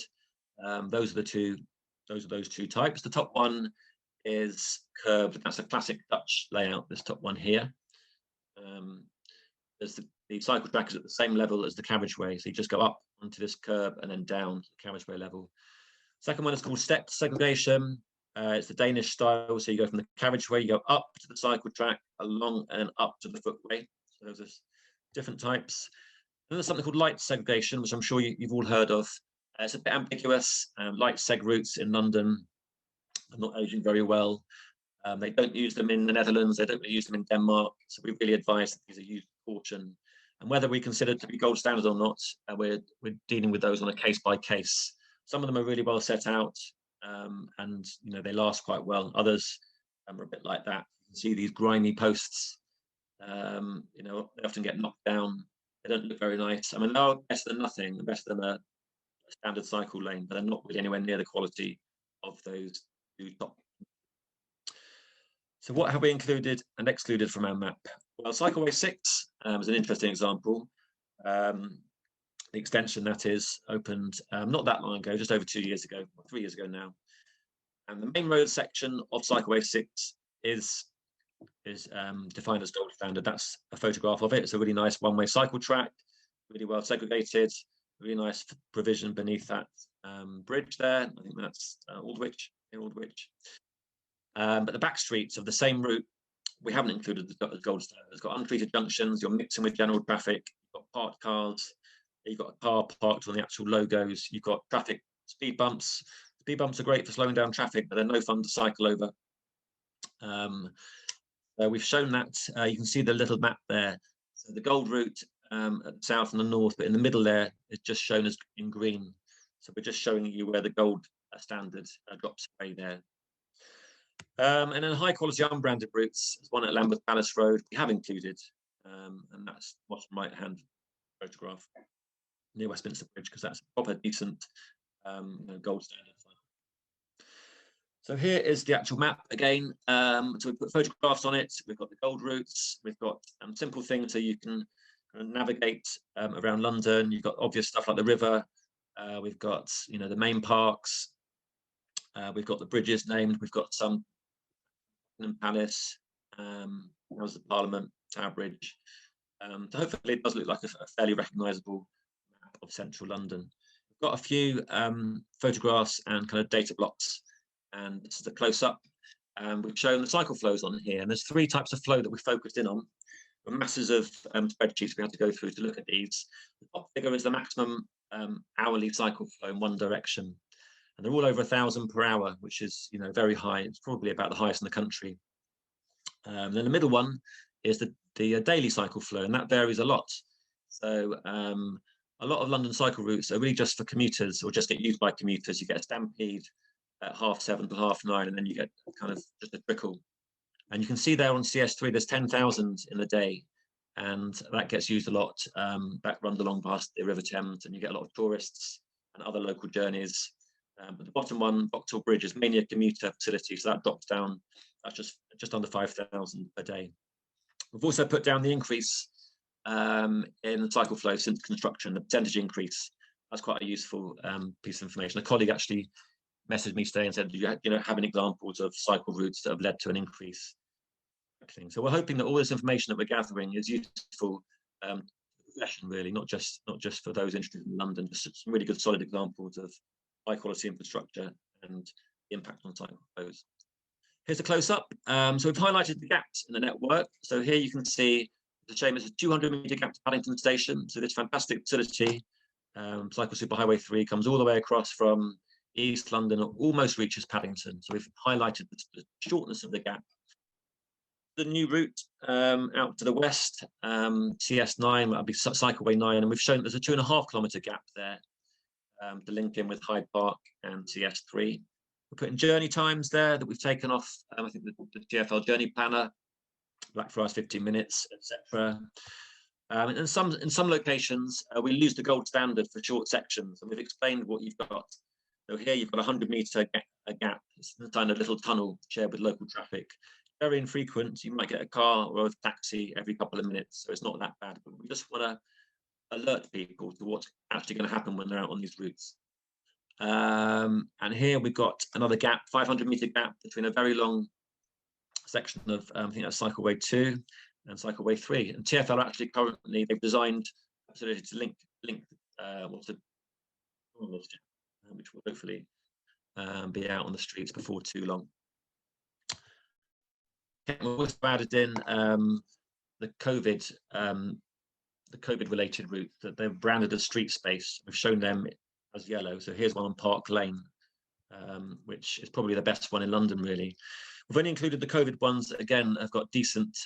Those are those two types. The top one is curbed. That's a classic Dutch layout. This top one here. There's the cycle track is at the same level as the carriageway, so you just go up onto this curb and then down to the carriageway level. Second one is called stepped segregation. It's the Danish style, so you go from the carriageway, you go up to the cycle track, along and up to the footway. So those are different types. Then there's something called light segregation, which I'm sure you've all heard of. It's a bit ambiguous. Light seg routes in London are not aging very well. They don't use them in the Netherlands. They don't really use them in Denmark. So we really advise that these are used with caution. And whether we consider to be gold standard or not, we're dealing with those on a case by case. Some of them are really well set out, and they last quite well. Others are a bit like that. You can see these grimy posts. They often get knocked down. They don't look very nice. I mean, they're better than nothing. They're better than a standard cycle lane, but they're not really anywhere near the quality of those 2 top. So what have we included and excluded from our map? Well, Cycleway 6 is an interesting example. The extension that is opened not that long ago, just over 2 years ago, 3 years ago now. And the main road section of Cycleway 6 is defined as gold standard. That's a photograph of it. It's a really nice one-way cycle track, really well segregated, really nice provision beneath that bridge there. I think that's Aldwych. But the back streets of the same route, we haven't included the gold standard. It's got untreated junctions. You're mixing with general traffic. You've got parked cars. You've got a car parked on the actual logos. You've got traffic speed bumps. Speed bumps are great for slowing down traffic, but they're no fun to cycle over. We've shown that. You can see the little map there. So the gold route at the south and the north, but in the middle there, it's just shown as in green. So we're just showing you where the gold standard drops away there. And then high quality unbranded routes, there's one at Lambeth Palace Road we have included, and that's bottom right hand photograph near Westminster Bridge, because that's a proper decent gold standard. So here is the actual map again. So we put photographs on it. We've got the gold routes. We've got simple things so you can kind of navigate around London. You've got obvious stuff like the river. We've got the main parks. We've got the bridges named. We've got some Palace. That was the Parliament, Tower Bridge. So hopefully it does look like a fairly recognisable map of central London. We've got a few photographs and kind of data blocks, and this is the close-up. We've shown the cycle flows on here, and there's 3 types of flow that we focused in on. The masses of spreadsheets we had to go through to look at these. The top figure is the maximum hourly cycle flow in one direction. And they're all over 1,000 per hour, which is very high. It's probably about the highest in the country. Then the middle one is the daily cycle flow, and that varies a lot. So a lot of London cycle routes are really just for commuters, or just get used by commuters. You get a stampede at 7:30 to 9:30, and then you get kind of just a trickle. And you can see there on CS3, there's 10,000 in the day, and that gets used a lot. That runs along past the River Thames, and you get a lot of tourists and other local journeys. But the bottom one, Vauxhall Bridge, is mainly a commuter facility, so that drops down. That's just under 5,000 per day. We've also put down the increase in the cycle flow since construction, the percentage increase. That's quite a useful piece of information. A colleague actually messaged me today and said, do you have any examples of cycle routes that have led to an increase? So we're hoping that all this information that we're gathering is useful profession, really, not just for those interested in London. Just some really good solid examples of high quality infrastructure and the impact on cycle flows. Here's a close-up. So we've highlighted the gaps in the network. So here you can see the Chambers is a 200-metre gap to Paddington Station. So this fantastic facility, Cycle Superhighway 3, comes all the way across from East London, almost reaches Paddington. So we've highlighted the shortness of the gap. The new route out to the west, CS9, that'll be Cycleway 9, and we've shown there's a 2.5 kilometre gap there to link in with Hyde Park and CS3. We're putting journey times there that we've taken off, I think the GFL journey planner, Blackfriars 15 minutes, etc. And in some locations, we lose the gold standard for short sections, and we've explained what you've got. So here you've got a 100-metre gap. It's a tiny little tunnel shared with local traffic. Very infrequent. You might get a car or a taxi every couple of minutes, so it's not that bad. But we just want to alert people to what's actually going to happen when they're out on these routes. And here we've got another gap, 500-metre gap between a very long section of, I think that's Cycleway 2 and Cycleway 3. And TfL actually currently, they've designed a facility to link which will hopefully be out on the streets before too long. Okay, we've also added in the COVID-related route that they've branded as street space. We've shown them as yellow. So here's one on Park Lane, which is probably the best one in London, really. We've only included the COVID ones that, again, have got decent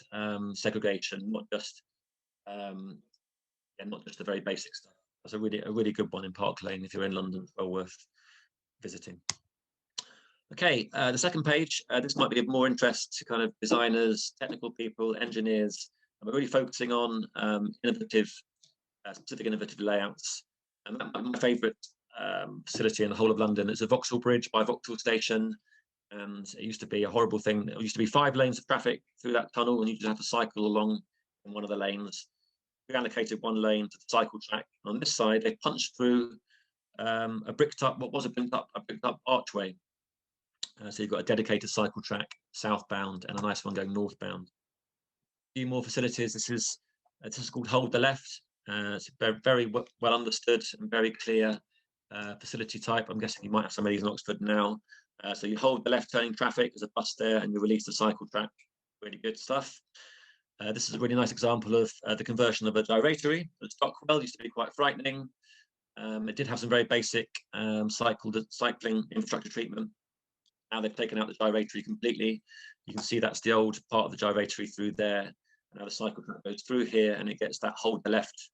segregation, not just the very basic stuff. That's a really good one in Park Lane if you're in London. Well worth visiting. Okay, the second page. This might be of more interest to kind of designers, technical people, engineers. And we're really focusing on specific innovative layouts. And my favourite facility in the whole of London is a Vauxhall Bridge by Vauxhall Station. And it used to be a horrible thing. There used to be 5 lanes of traffic through that tunnel, and you just have to cycle along in one of the lanes. We allocated 1 lane to the cycle track. And on this side, they punched through a bricked up archway. So you've got a dedicated cycle track southbound and a nice one going northbound. A few more facilities. This is called Hold the Left. It's a very well understood and very clear facility type. I'm guessing you might have some of these in Oxford now. So you hold the left turning traffic, there's a bus there, and you release the cycle track. Really good stuff. This is a really nice example of the conversion of a gyratory at Stockwell. Used to be quite frightening. It did have some very basic cycling infrastructure treatment. Now they've taken out the gyratory completely. You can see that's the old part of the gyratory through there. And now the cycle track goes through here, and it gets that hold the left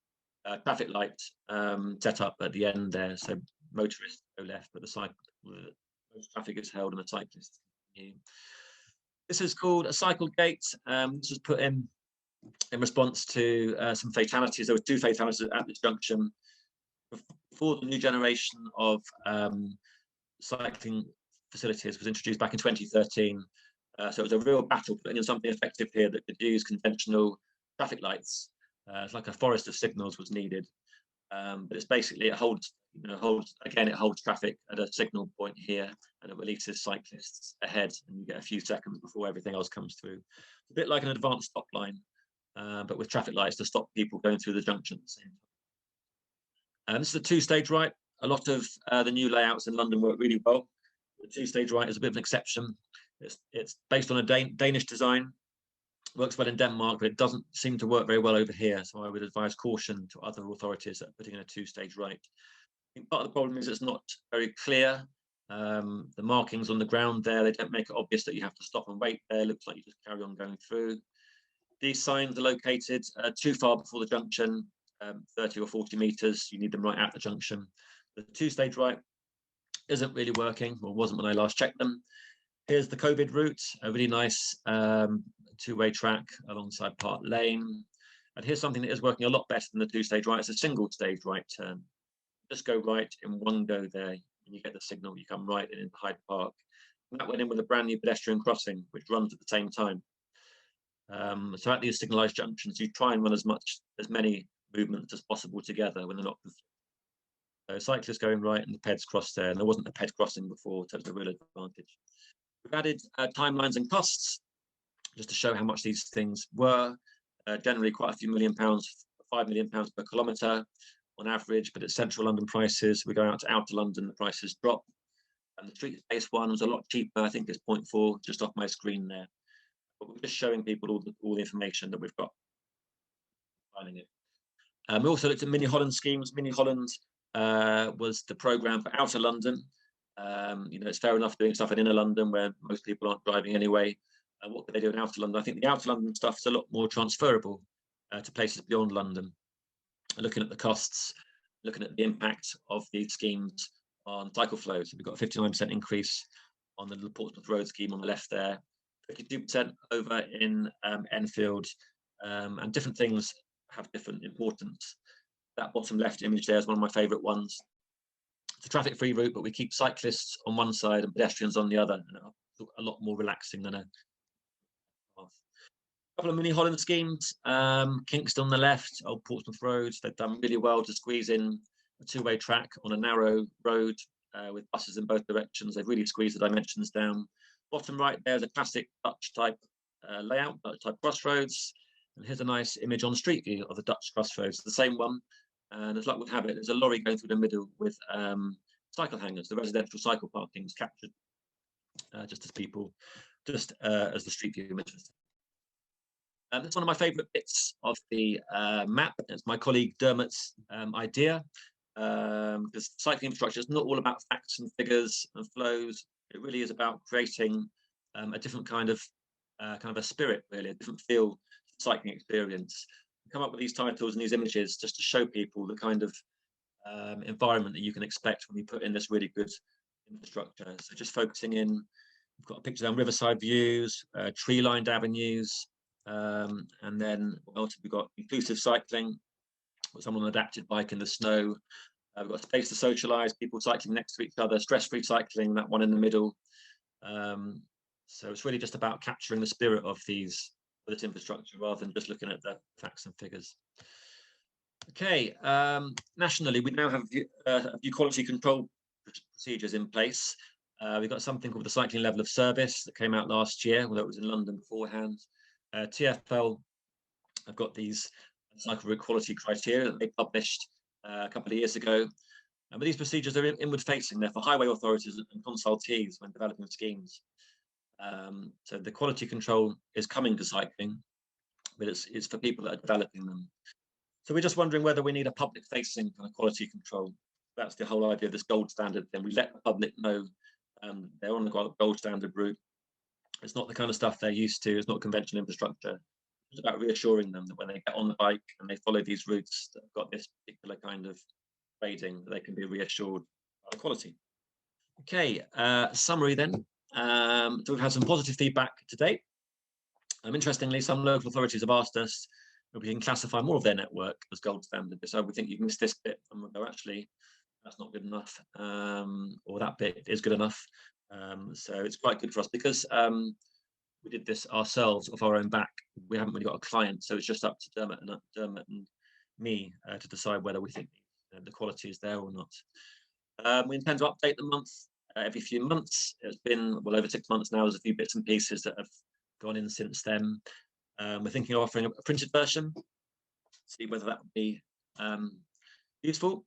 traffic light set up at the end there. So motorists go left, but the traffic is held and the cyclists continue. This is called a cycle gate. This was put in response to some fatalities. There were 2 fatalities at this junction. Before the new generation of cycling facilities was introduced back in 2013. So it was a real battle putting in something effective here that could use conventional traffic lights. It's like a forest of signals was needed. But it's basically, it holds traffic at a signal point here, and it releases cyclists ahead, and you get a few seconds before everything else comes through. A bit like an advanced stop line, but with traffic lights to stop people going through the junction at the same time. This is a 2-stage right. A lot of the new layouts in London work really well. The 2-stage right is a bit of an exception. It's based on a Danish design. Works well in Denmark, but it doesn't seem to work very well over here. So I would advise caution to other authorities that are putting in a 2-stage right. I think part of the problem is it's not very clear. The markings on the ground there, they don't make it obvious that you have to stop and wait there. It looks like you just carry on going through. These signs are located too far before the junction, 30 or 40 meters. You need them right at the junction. The 2-stage right isn't really working, or wasn't when I last checked them. Here's the COVID route, a really nice 2-way track alongside Park Lane. And here's something that is working a lot better than the 2-stage right. It's a 1-stage right turn. Just go right in one go there. When you get the signal, you come right in into Hyde Park. And that went in with a brand new pedestrian crossing, which runs at the same time. So at these signalised junctions, you try and run as many movements as possible together when they're not conflicting. So cyclists going right and the peds cross there, and there wasn't a ped crossing before, so it's a real advantage. We've added timelines and costs just to show how much these things were. Generally quite a few £1 million, £5 million per kilometre on average, but at central London prices, we go out to outer London, the prices drop. And the street space one was a lot cheaper. I think it's 0.4 just off my screen there. But we're just showing people all the information that we've got. We also looked at Mini Holland schemes. Mini Holland was the programme for outer London. It's fair enough doing stuff in inner London where most people aren't driving anyway. What can they do in outer London? I think the outer London stuff is a lot more transferable to places beyond London. Looking at the costs, looking at the impact of these schemes on cycle flows. We've got a 59% increase on the Portsmouth Road scheme on the left there, 52% over in Enfield, and different things have different importance. That bottom left image there is one of my favourite ones. It's a traffic-free route, but we keep cyclists on one side and pedestrians on the other, and a lot more relaxing than a path. A couple of mini Holland schemes. Kingston on the left, Old Portsmouth Road. They've done really well to squeeze in a two-way track on a narrow road with buses in both directions. They've really squeezed the dimensions down. Bottom right there's a classic Dutch type layout, Dutch type Crossroads. And here's a nice image on Street View of the Dutch Crossroads, the same one. And as luck would have it, there's a lorry going through the middle with cycle hangers, the residential cycle parkings captured just as the Street View images. That's one of my favourite bits of the map. It's my colleague Dermot's idea, because cycling infrastructure is not all about facts and figures and flows. It really is about creating a different kind of a spirit, really, a different feel cycling experience. Come up with these titles and these images just to show people the kind of environment that you can expect when you put in this really good infrastructure. So just focusing in, we've got a picture down riverside views, tree-lined avenues, and then what else have we got? Inclusive cycling, with someone on an adapted bike in the snow. We've got space to socialise, people cycling next to each other, stress-free cycling, that one in the middle. So it's really just about capturing the spirit of this infrastructure rather than just looking at the facts and figures. Okay, nationally, we now have a few quality control procedures in place. We've got something called the cycling level of service that came out last year, although it was in London beforehand. TfL have got these cycle route quality criteria that they published a couple of years ago. But these procedures are inward facing. They're for highway authorities and consultees when developing schemes. So the quality control is coming to cycling, but it's for people that are developing them. So we're just wondering whether we need a public facing kind of quality control. That's the whole idea of this gold standard. Then we let the public know they're on the gold standard route. It's not the kind of stuff they're used to. It's not conventional infrastructure. It's about reassuring them that when they get on the bike and they follow these routes that have got this particular kind of grading, that they can be reassured about the quality. Okay, summary then. So we've had some positive feedback to date. Interestingly, some local authorities have asked us if we can classify more of their network as gold standard. So we think you missed this bit, and we'll go, actually, that's not good enough, or that bit is good enough. So it's quite good for us because we did this ourselves off our own back. We haven't really got a client, so it's just up to Dermot and me to decide whether we think the quality is there or not. We intend to update the month every few months. It's been well over 6 months now. There's a few bits and pieces that have gone in since then. We're thinking of offering a printed version, see whether that would be useful.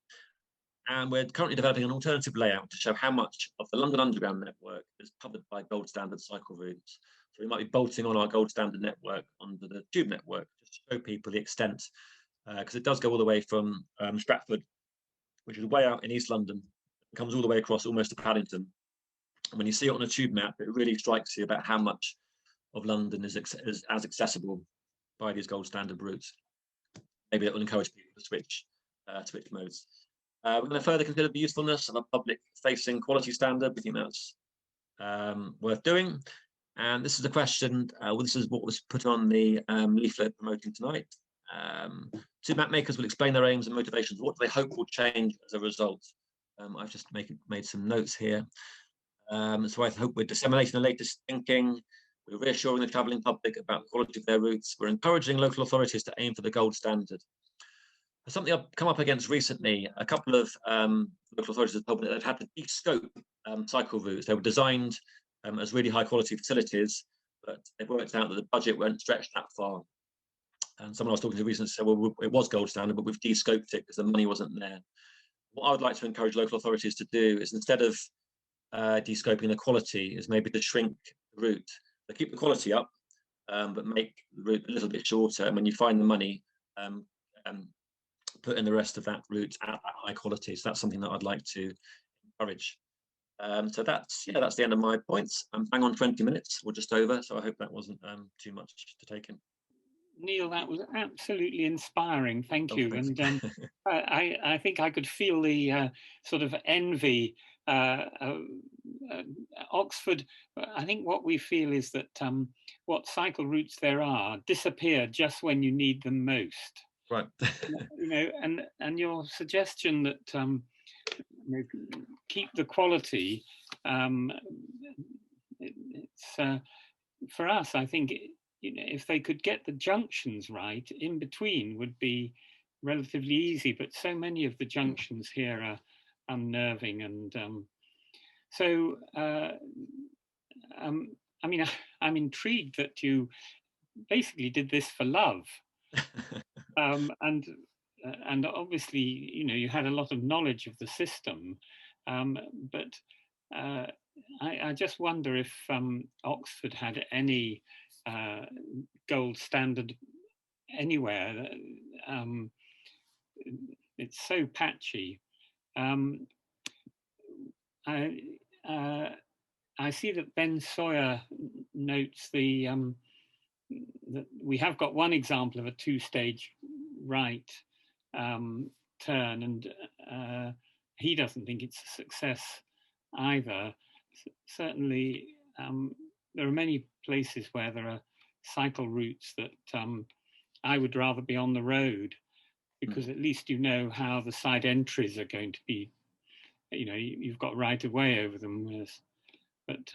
And we're currently developing an alternative layout to show how much of the London Underground network is covered by gold standard cycle routes. So we might be bolting on our gold standard network onto the tube network just to show people the extent, because it does go all the way from Stratford, which is way out in East London. It comes all the way across almost to Paddington. And when you see it on a tube map, it really strikes you about how much of London is as accessible by these gold standard routes. Maybe it will encourage people to switch modes. We're going to further consider the usefulness of a public-facing quality standard. We think that's worth doing. And this is a question, this is what was put on the leaflet promoting tonight. Two map makers will explain their aims and motivations. What do they hope will change as a result? I've just made some notes here. So I hope we're disseminating the latest thinking. We're reassuring the travelling public about the quality of their routes. We're encouraging local authorities to aim for the gold standard. Something I've come up against recently, a couple of local authorities have told me that they've had to de-scope cycle routes. They were designed as really high quality facilities, but they've worked out that the budget won't stretch that far. And someone I was talking to recently said, well, it was gold standard, but we've de-scoped it because the money wasn't there. What I would like to encourage local authorities to do is, instead of de-scoping the quality, is maybe to shrink the route. So keep the quality up, but make the route a little bit shorter. And when you find the money, put in the rest of that route at that high quality. So that's something that I'd like to encourage. So that's the end of my points. I'm bang on 20 minutes or just over. So I hope that wasn't too much to take in. Neil, that was absolutely inspiring. Thank you. And I think I could feel the sort of envy. Oxford, I think what we feel is that what cycle routes there are disappear just when you need them most. Right. And your suggestion that keep the quality. For us, I think, if they could get the junctions right, in between would be relatively easy, but so many of the junctions here are unnerving. And so, I mean, I'm intrigued that you basically did this for love. And obviously, you had a lot of knowledge of the system, but I just wonder if Oxford had any gold standard anywhere. It's so patchy. I see that Ben Sawyer notes that we have got one example of a two-stage right turn, and he doesn't think it's a success either. Certainly, there are many places where there are cycle routes that I would rather be on the road, because at least you know how the side entries are going to be. You've got right of way over them. But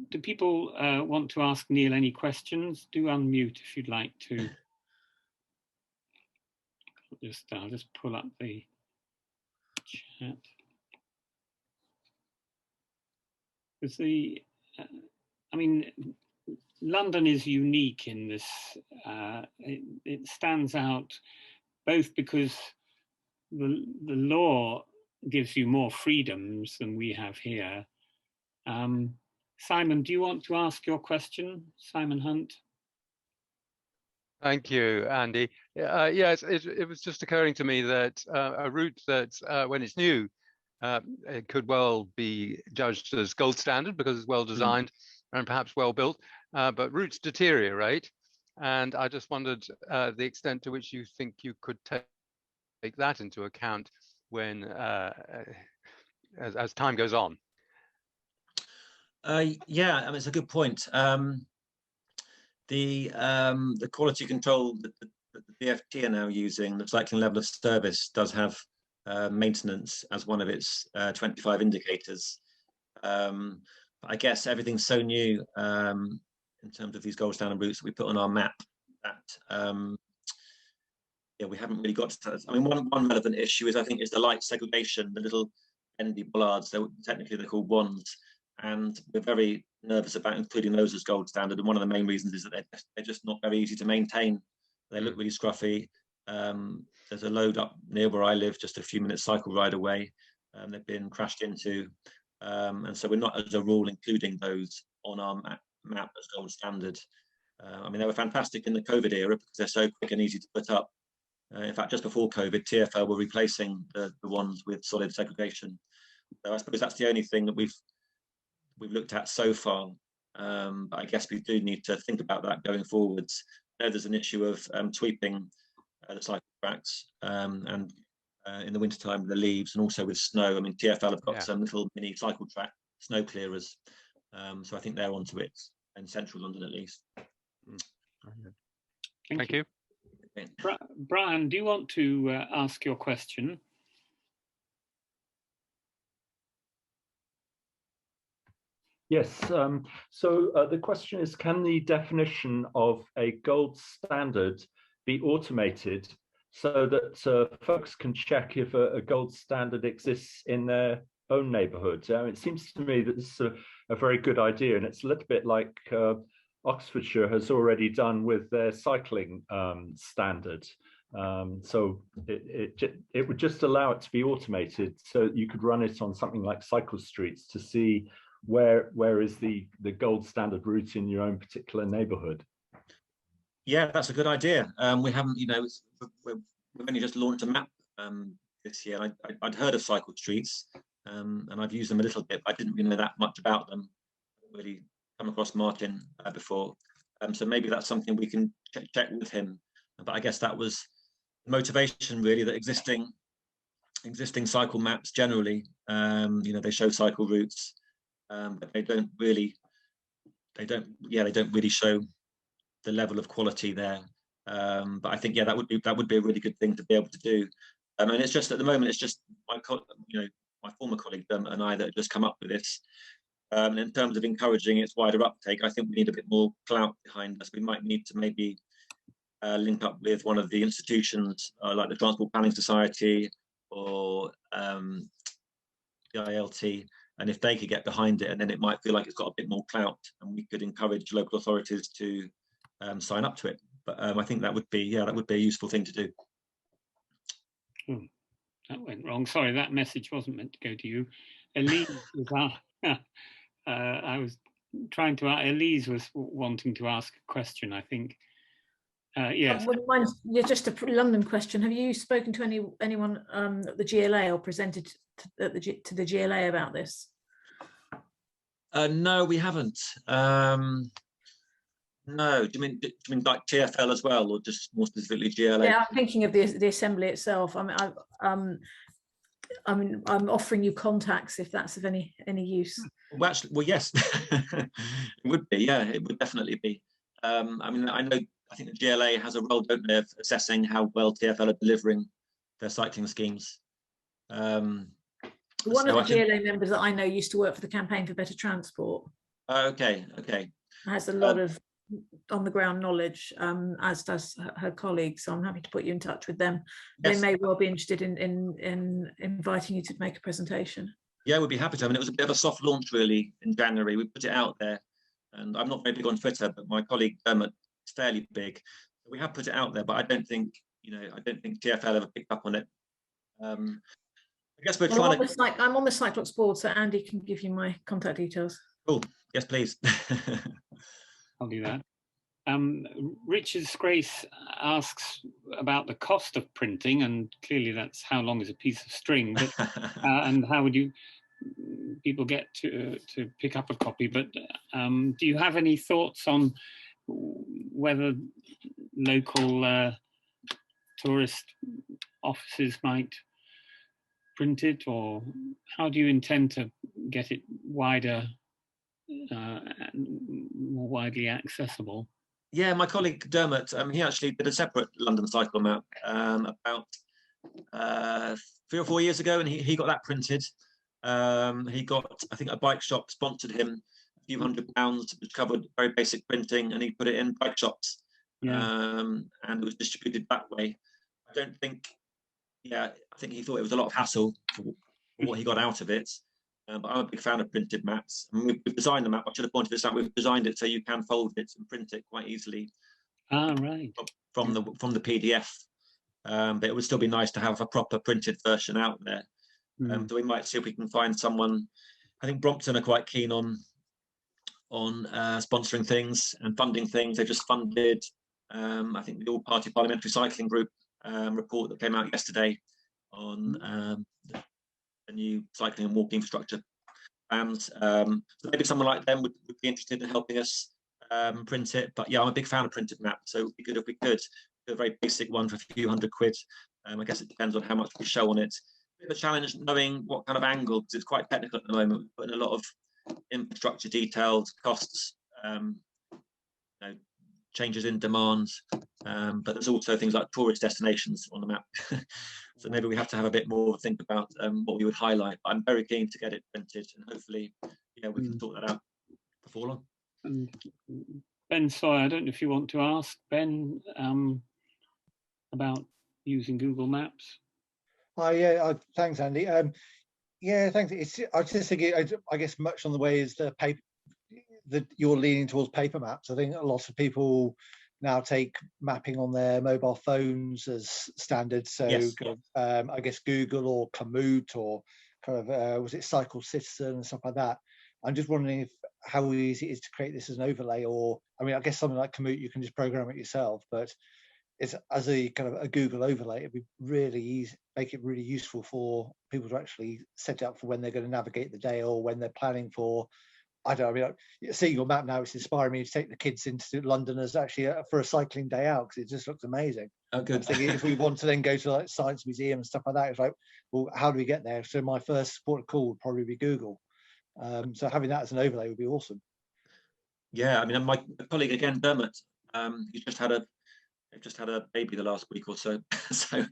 do people want to ask Neil any questions? Do unmute if you'd like to. I'll just pull up the chat. Because I mean, London is unique in this. It stands out both because the law gives you more freedoms than we have here. Simon, do you want to ask your question? Simon Hunt. Thank you, Andy. Yes, it was just occurring to me that a route that, when it's new, it could well be judged as gold standard because it's well designed and perhaps well built, but routes deteriorate. And I just wondered the extent to which you think you could take that into account when, as time goes on. Yeah, I mean, it's a good point. The quality control that the DFT are now using, the cycling level of service, does have maintenance as one of its 25 indicators. I guess everything's so new in terms of these gold standard routes that we put on our map that yeah, we haven't really got to. I mean, one relevant issue is, I think, is the light segregation, the little bendy bollards. Technically they're called wands, and we're very nervous about including those as gold standard. And one of the main reasons is that they're just not very easy to maintain. They look really scruffy. There's a load up near where I live, just a few minutes cycle ride away. They've been crashed into, and so we're not, as a rule, including those on our map as gold standard. I mean, they were fantastic in the COVID era because they're so quick and easy to put up. In fact, just before COVID, TfL were replacing the ones with solid segregation. So I suppose that's the only thing that we've looked at so far. But I guess we do need to think about that going forwards. I know there's an issue of sweeping the cycle tracks and in the wintertime with the leaves, and also with snow. I mean, TfL have got some little mini cycle track snow clearers. So I think they're onto it in central London at least. Thank you. Brian, do you want to ask your question? Yes, so the question is, can the definition of a gold standard be automated so that folks can check if a gold standard exists in their own neighbourhood? It seems to me that this is a very good idea, and it's a little bit like Oxfordshire has already done with their cycling standard. So it would just allow it to be automated, so you could run it on something like cycle streets to see where is the gold standard route in your own particular neighborhood. Yeah, that's a good idea. We haven't, we've only just launched a map this year. I'd heard of cycle streets and I've used them a little bit, but I didn't really know that much about them. I haven't really come across Martin before. So maybe that's something we can check with him. But I guess that was the motivation, really, that existing cycle maps generally, they show cycle routes, but they don't really show the level of quality there. But I think, that would be a really good thing to be able to do. And it's just at the moment, it's just my former colleague and I that have just come up with this. And in terms of encouraging its wider uptake, I think we need a bit more clout behind us. We might need to maybe link up with one of the institutions like the Transport Planning Society or the ILT, and if they could get behind it, and then it might feel like it's got a bit more clout, and we could encourage local authorities to sign up to it. But I think that would be a useful thing to do. That went wrong. Sorry, that message wasn't meant to go to you. Elise was I was trying to. Elise was wanting to ask a question, I think. Yes. Mine's just a London question. Have you spoken to anyone at the GLA or presented to the GLA about this? No, we haven't. No, do you mean like TfL as well, or just more specifically GLA? Yeah, I'm thinking of the assembly itself. I'm offering you contacts if that's of any use. Well, actually, well, yes, it would be. Yeah, it would definitely be. I think the GLA has a role, don't they, of assessing how well TfL are delivering their cycling schemes. One of the GLA members that I know used to work for the Campaign for Better Transport. Okay. Has a lot of on-the-ground knowledge, as does her colleagues. So I'm happy to put you in touch with them. Yes. They may well be interested in inviting you to make a presentation. Yeah, we'd be happy to. I mean, it was a bit of a soft launch really in January. We put it out there, and I'm not very big on Twitter, but my colleague Dermot is fairly big. We have put it out there, but I don't think TfL ever picked up on it. I guess we're trying to. I'm on the Cyclops board, so Andy can give you my contact details. Cool. Yes, please. I'll do that. Richard Scrace asks about the cost of printing, and clearly that's how long is a piece of string, but, and how would people get to pick up a copy? But do you have any thoughts on whether local tourist offices might print it, or how do you intend to get it wider? More widely accessible? Yeah, my colleague Dermot, he actually did a separate London cycle map about 3 or 4 years ago, and he got that printed. He got, I think, a bike shop sponsored him a few £100, which covered very basic printing, and he put it in bike shops. And it was distributed that way. I think he thought it was a lot of hassle for what he got out of it. But I'm a big fan of printed maps. I mean, we've designed the map. I should have pointed this out. We've designed it so you can fold it and print it quite easily. Right. From the PDF. But it would still be nice to have a proper printed version out there. So we might see if we can find someone. I think Brompton are quite keen on sponsoring things and funding things. They just funded, I think, the All-Party Parliamentary Cycling Group report that came out yesterday on the new cycling and walking infrastructure plans. So maybe someone like them would be interested in helping us print it. But yeah, I'm a big fan of printed maps, so it would be good if we could do a very basic one for a few £100. I guess it depends on how much we show on it. The challenge knowing what kind of angle, because it's quite technical at the moment. We're putting a lot of infrastructure details, costs, changes in demands, but there's also things like tourist destinations on the map. So maybe we have to have a bit more to think about what we would highlight. I'm very keen to get it printed, and hopefully, we can sort that out before long. And Ben Sawyer, I don't know if you want to ask Ben about using Google Maps. Thanks, Andy. Thanks. I was just thinking, I guess much on the way is the paper that you're leaning towards paper maps. I think a lot of people now take mapping on their mobile phones as standard. So yes. I guess Google or Komoot or kind of was it Cycle Citizen and stuff like that. I'm just wondering how easy it is to create this as an overlay, or I mean, I guess something like Komoot you can just program it yourself, but it's as a kind of a Google overlay, it'd be really easy, make it really useful for people to actually set it up for when they're going to navigate the day or when they're planning for. I don't know. I mean, seeing your map now, it's inspiring me to take the kids into London as actually for a cycling day out, because it just looks amazing. Oh, good. I'm thinking if we want to then go to like Science Museum and stuff like that, it's like, well, how do we get there? So my first port of call would probably be Google. So having that as an overlay would be awesome. Yeah, I mean, my colleague again, Dermot, he just had a baby the last week or so. So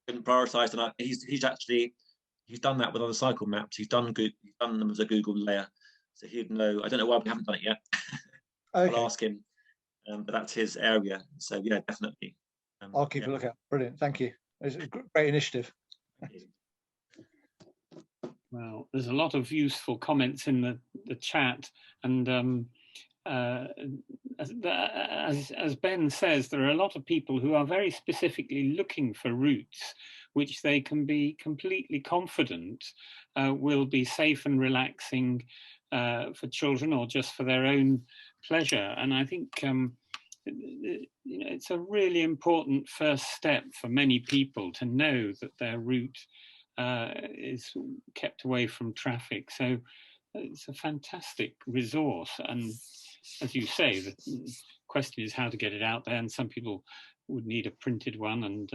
been prioritised, and he's done that with other cycle maps. He's done them as a Google layer, so he'd know. I don't know why we haven't done it yet. Okay. I'll ask him, but that's his area. So yeah, definitely. I'll keep a look out. Brilliant, thank you. It's a great initiative. Well, there's a lot of useful comments in the chat, and as Ben says, there are a lot of people who are very specifically looking for routes which they can be completely confident will be safe and relaxing for children or just for their own pleasure. And I think it's a really important first step for many people to know that their route is kept away from traffic. So it's a fantastic resource. And as you say, the question is how to get it out there. And some people would need a printed one. And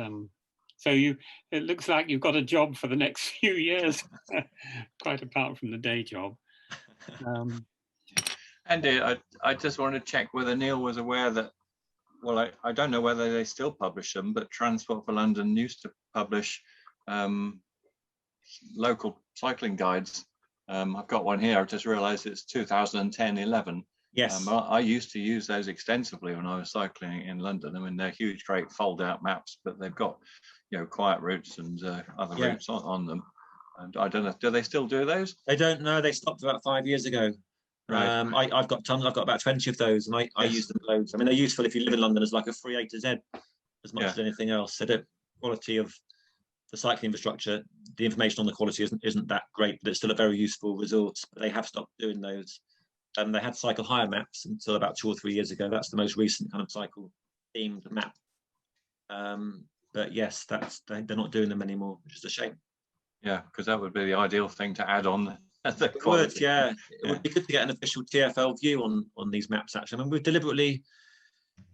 so it looks like you've got a job for the next few years, quite apart from the day job. Andy, I just wanted to check whether Neil was aware that, well, I don't know whether they still publish them, but Transport for London used to publish local cycling guides. I've got one here. I've just realised it's 2010-11. Yes. I used to use those extensively when I was cycling in London. I mean, they're huge, great fold-out maps, but they've got, quiet routes and other routes on them. And I don't know, do they still do those? They don't know. They stopped about 5 years ago. Right. I've got tons. I've got about 20 of those, and I use them loads. I mean, they're useful if you live in London as like a free A to Z, as much as anything else. So the quality of the cycling infrastructure, the information on the quality isn't that great, but it's still a very useful resource. But they have stopped doing those. They had cycle hire maps until about 2 or 3 years ago. That's the most recent kind of cycle themed map. But yes, they're not doing them anymore, which is a shame. Yeah, because that would be the ideal thing to add on. It would, It would be good to get an official TfL view on these maps, actually. I mean,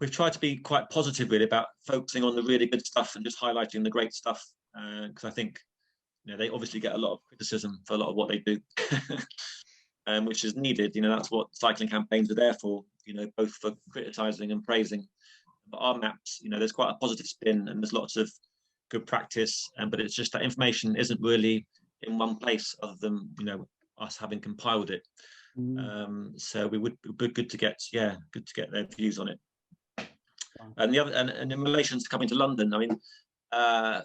we've tried to be quite positive really about focusing on the really good stuff and just highlighting the great stuff, because I think they obviously get a lot of criticism for a lot of what they do, which is needed. That's what cycling campaigns are there for, both for criticising and praising. But our maps, there's quite a positive spin and there's lots of good practice, but it's just that information isn't really in one place other than us having compiled it. So we would be good to get their views on it. And and in relation to coming to London, I mean,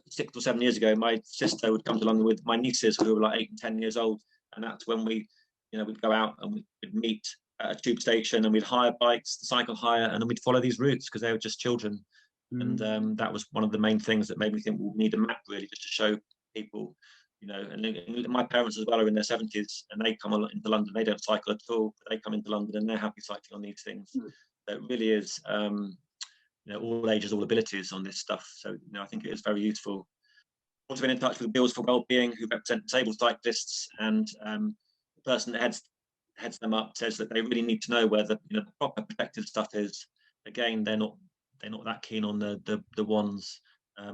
6 or 7 years ago, my sister would come to London with my nieces who were like 8 and 10 years old, and that's when we'd go out and we'd meet at a tube station and we'd hire bikes, the cycle hire, and then we'd follow these routes because they were just children. And that was one of the main things that made me think we'll need a map really, just to show people, and my parents as well are in their 70s and they come into London. They don't cycle at all, but they come into London and they're happy cycling on these things. So it really is, all ages, all abilities on this stuff. So, I think it is very useful. Also been in touch with Wheels for Wellbeing, who represent disabled cyclists, and the person that heads them up says that they really need to know where the proper protective stuff is. Again, they're not that keen on the ones.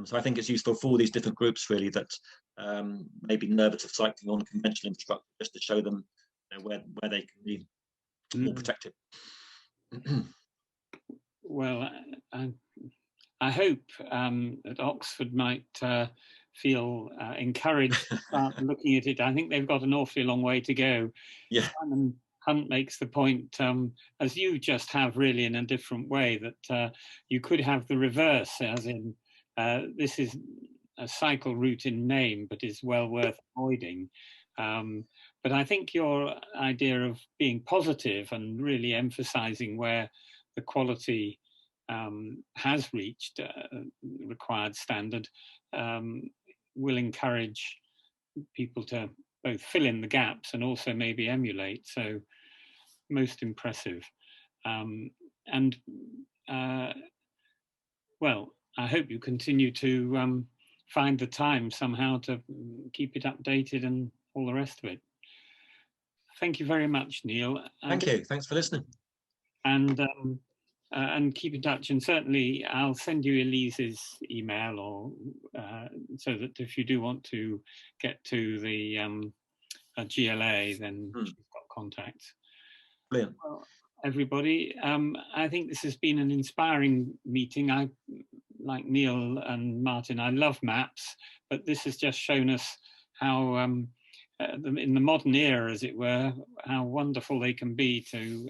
So I think it's useful for all these different groups really that may be nervous of cycling on conventional infrastructure, just to show them where they can be more protected. Well, I hope that Oxford might feel encouraged to start looking at it. I think they've got an awfully long way to go. Yeah. Simon Hunt makes the point, as you just have really in a different way, that you could have the reverse, as in this is a cycle route in name, but is well worth avoiding. But I think your idea of being positive and really emphasizing where the quality has reached required standard will encourage people to both fill in the gaps and also maybe emulate. So most impressive. Well, I hope you continue to find the time somehow to keep it updated and all the rest of it. Thank you very much, Neil. Thank you. Thanks for listening. And keep in touch. And certainly I'll send you Elise's email, or so that if you do want to get to the GLA, then she's got contacts. Brilliant. Well, everybody, I think this has been an inspiring meeting. I like Neil and Martin, I love maps, but this has just shown us how, in the modern era, as it were, how wonderful they can be to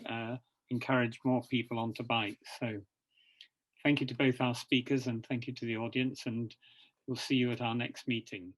encourage more people onto bikes. So thank you to both our speakers and thank you to the audience, and we'll see you at our next meeting.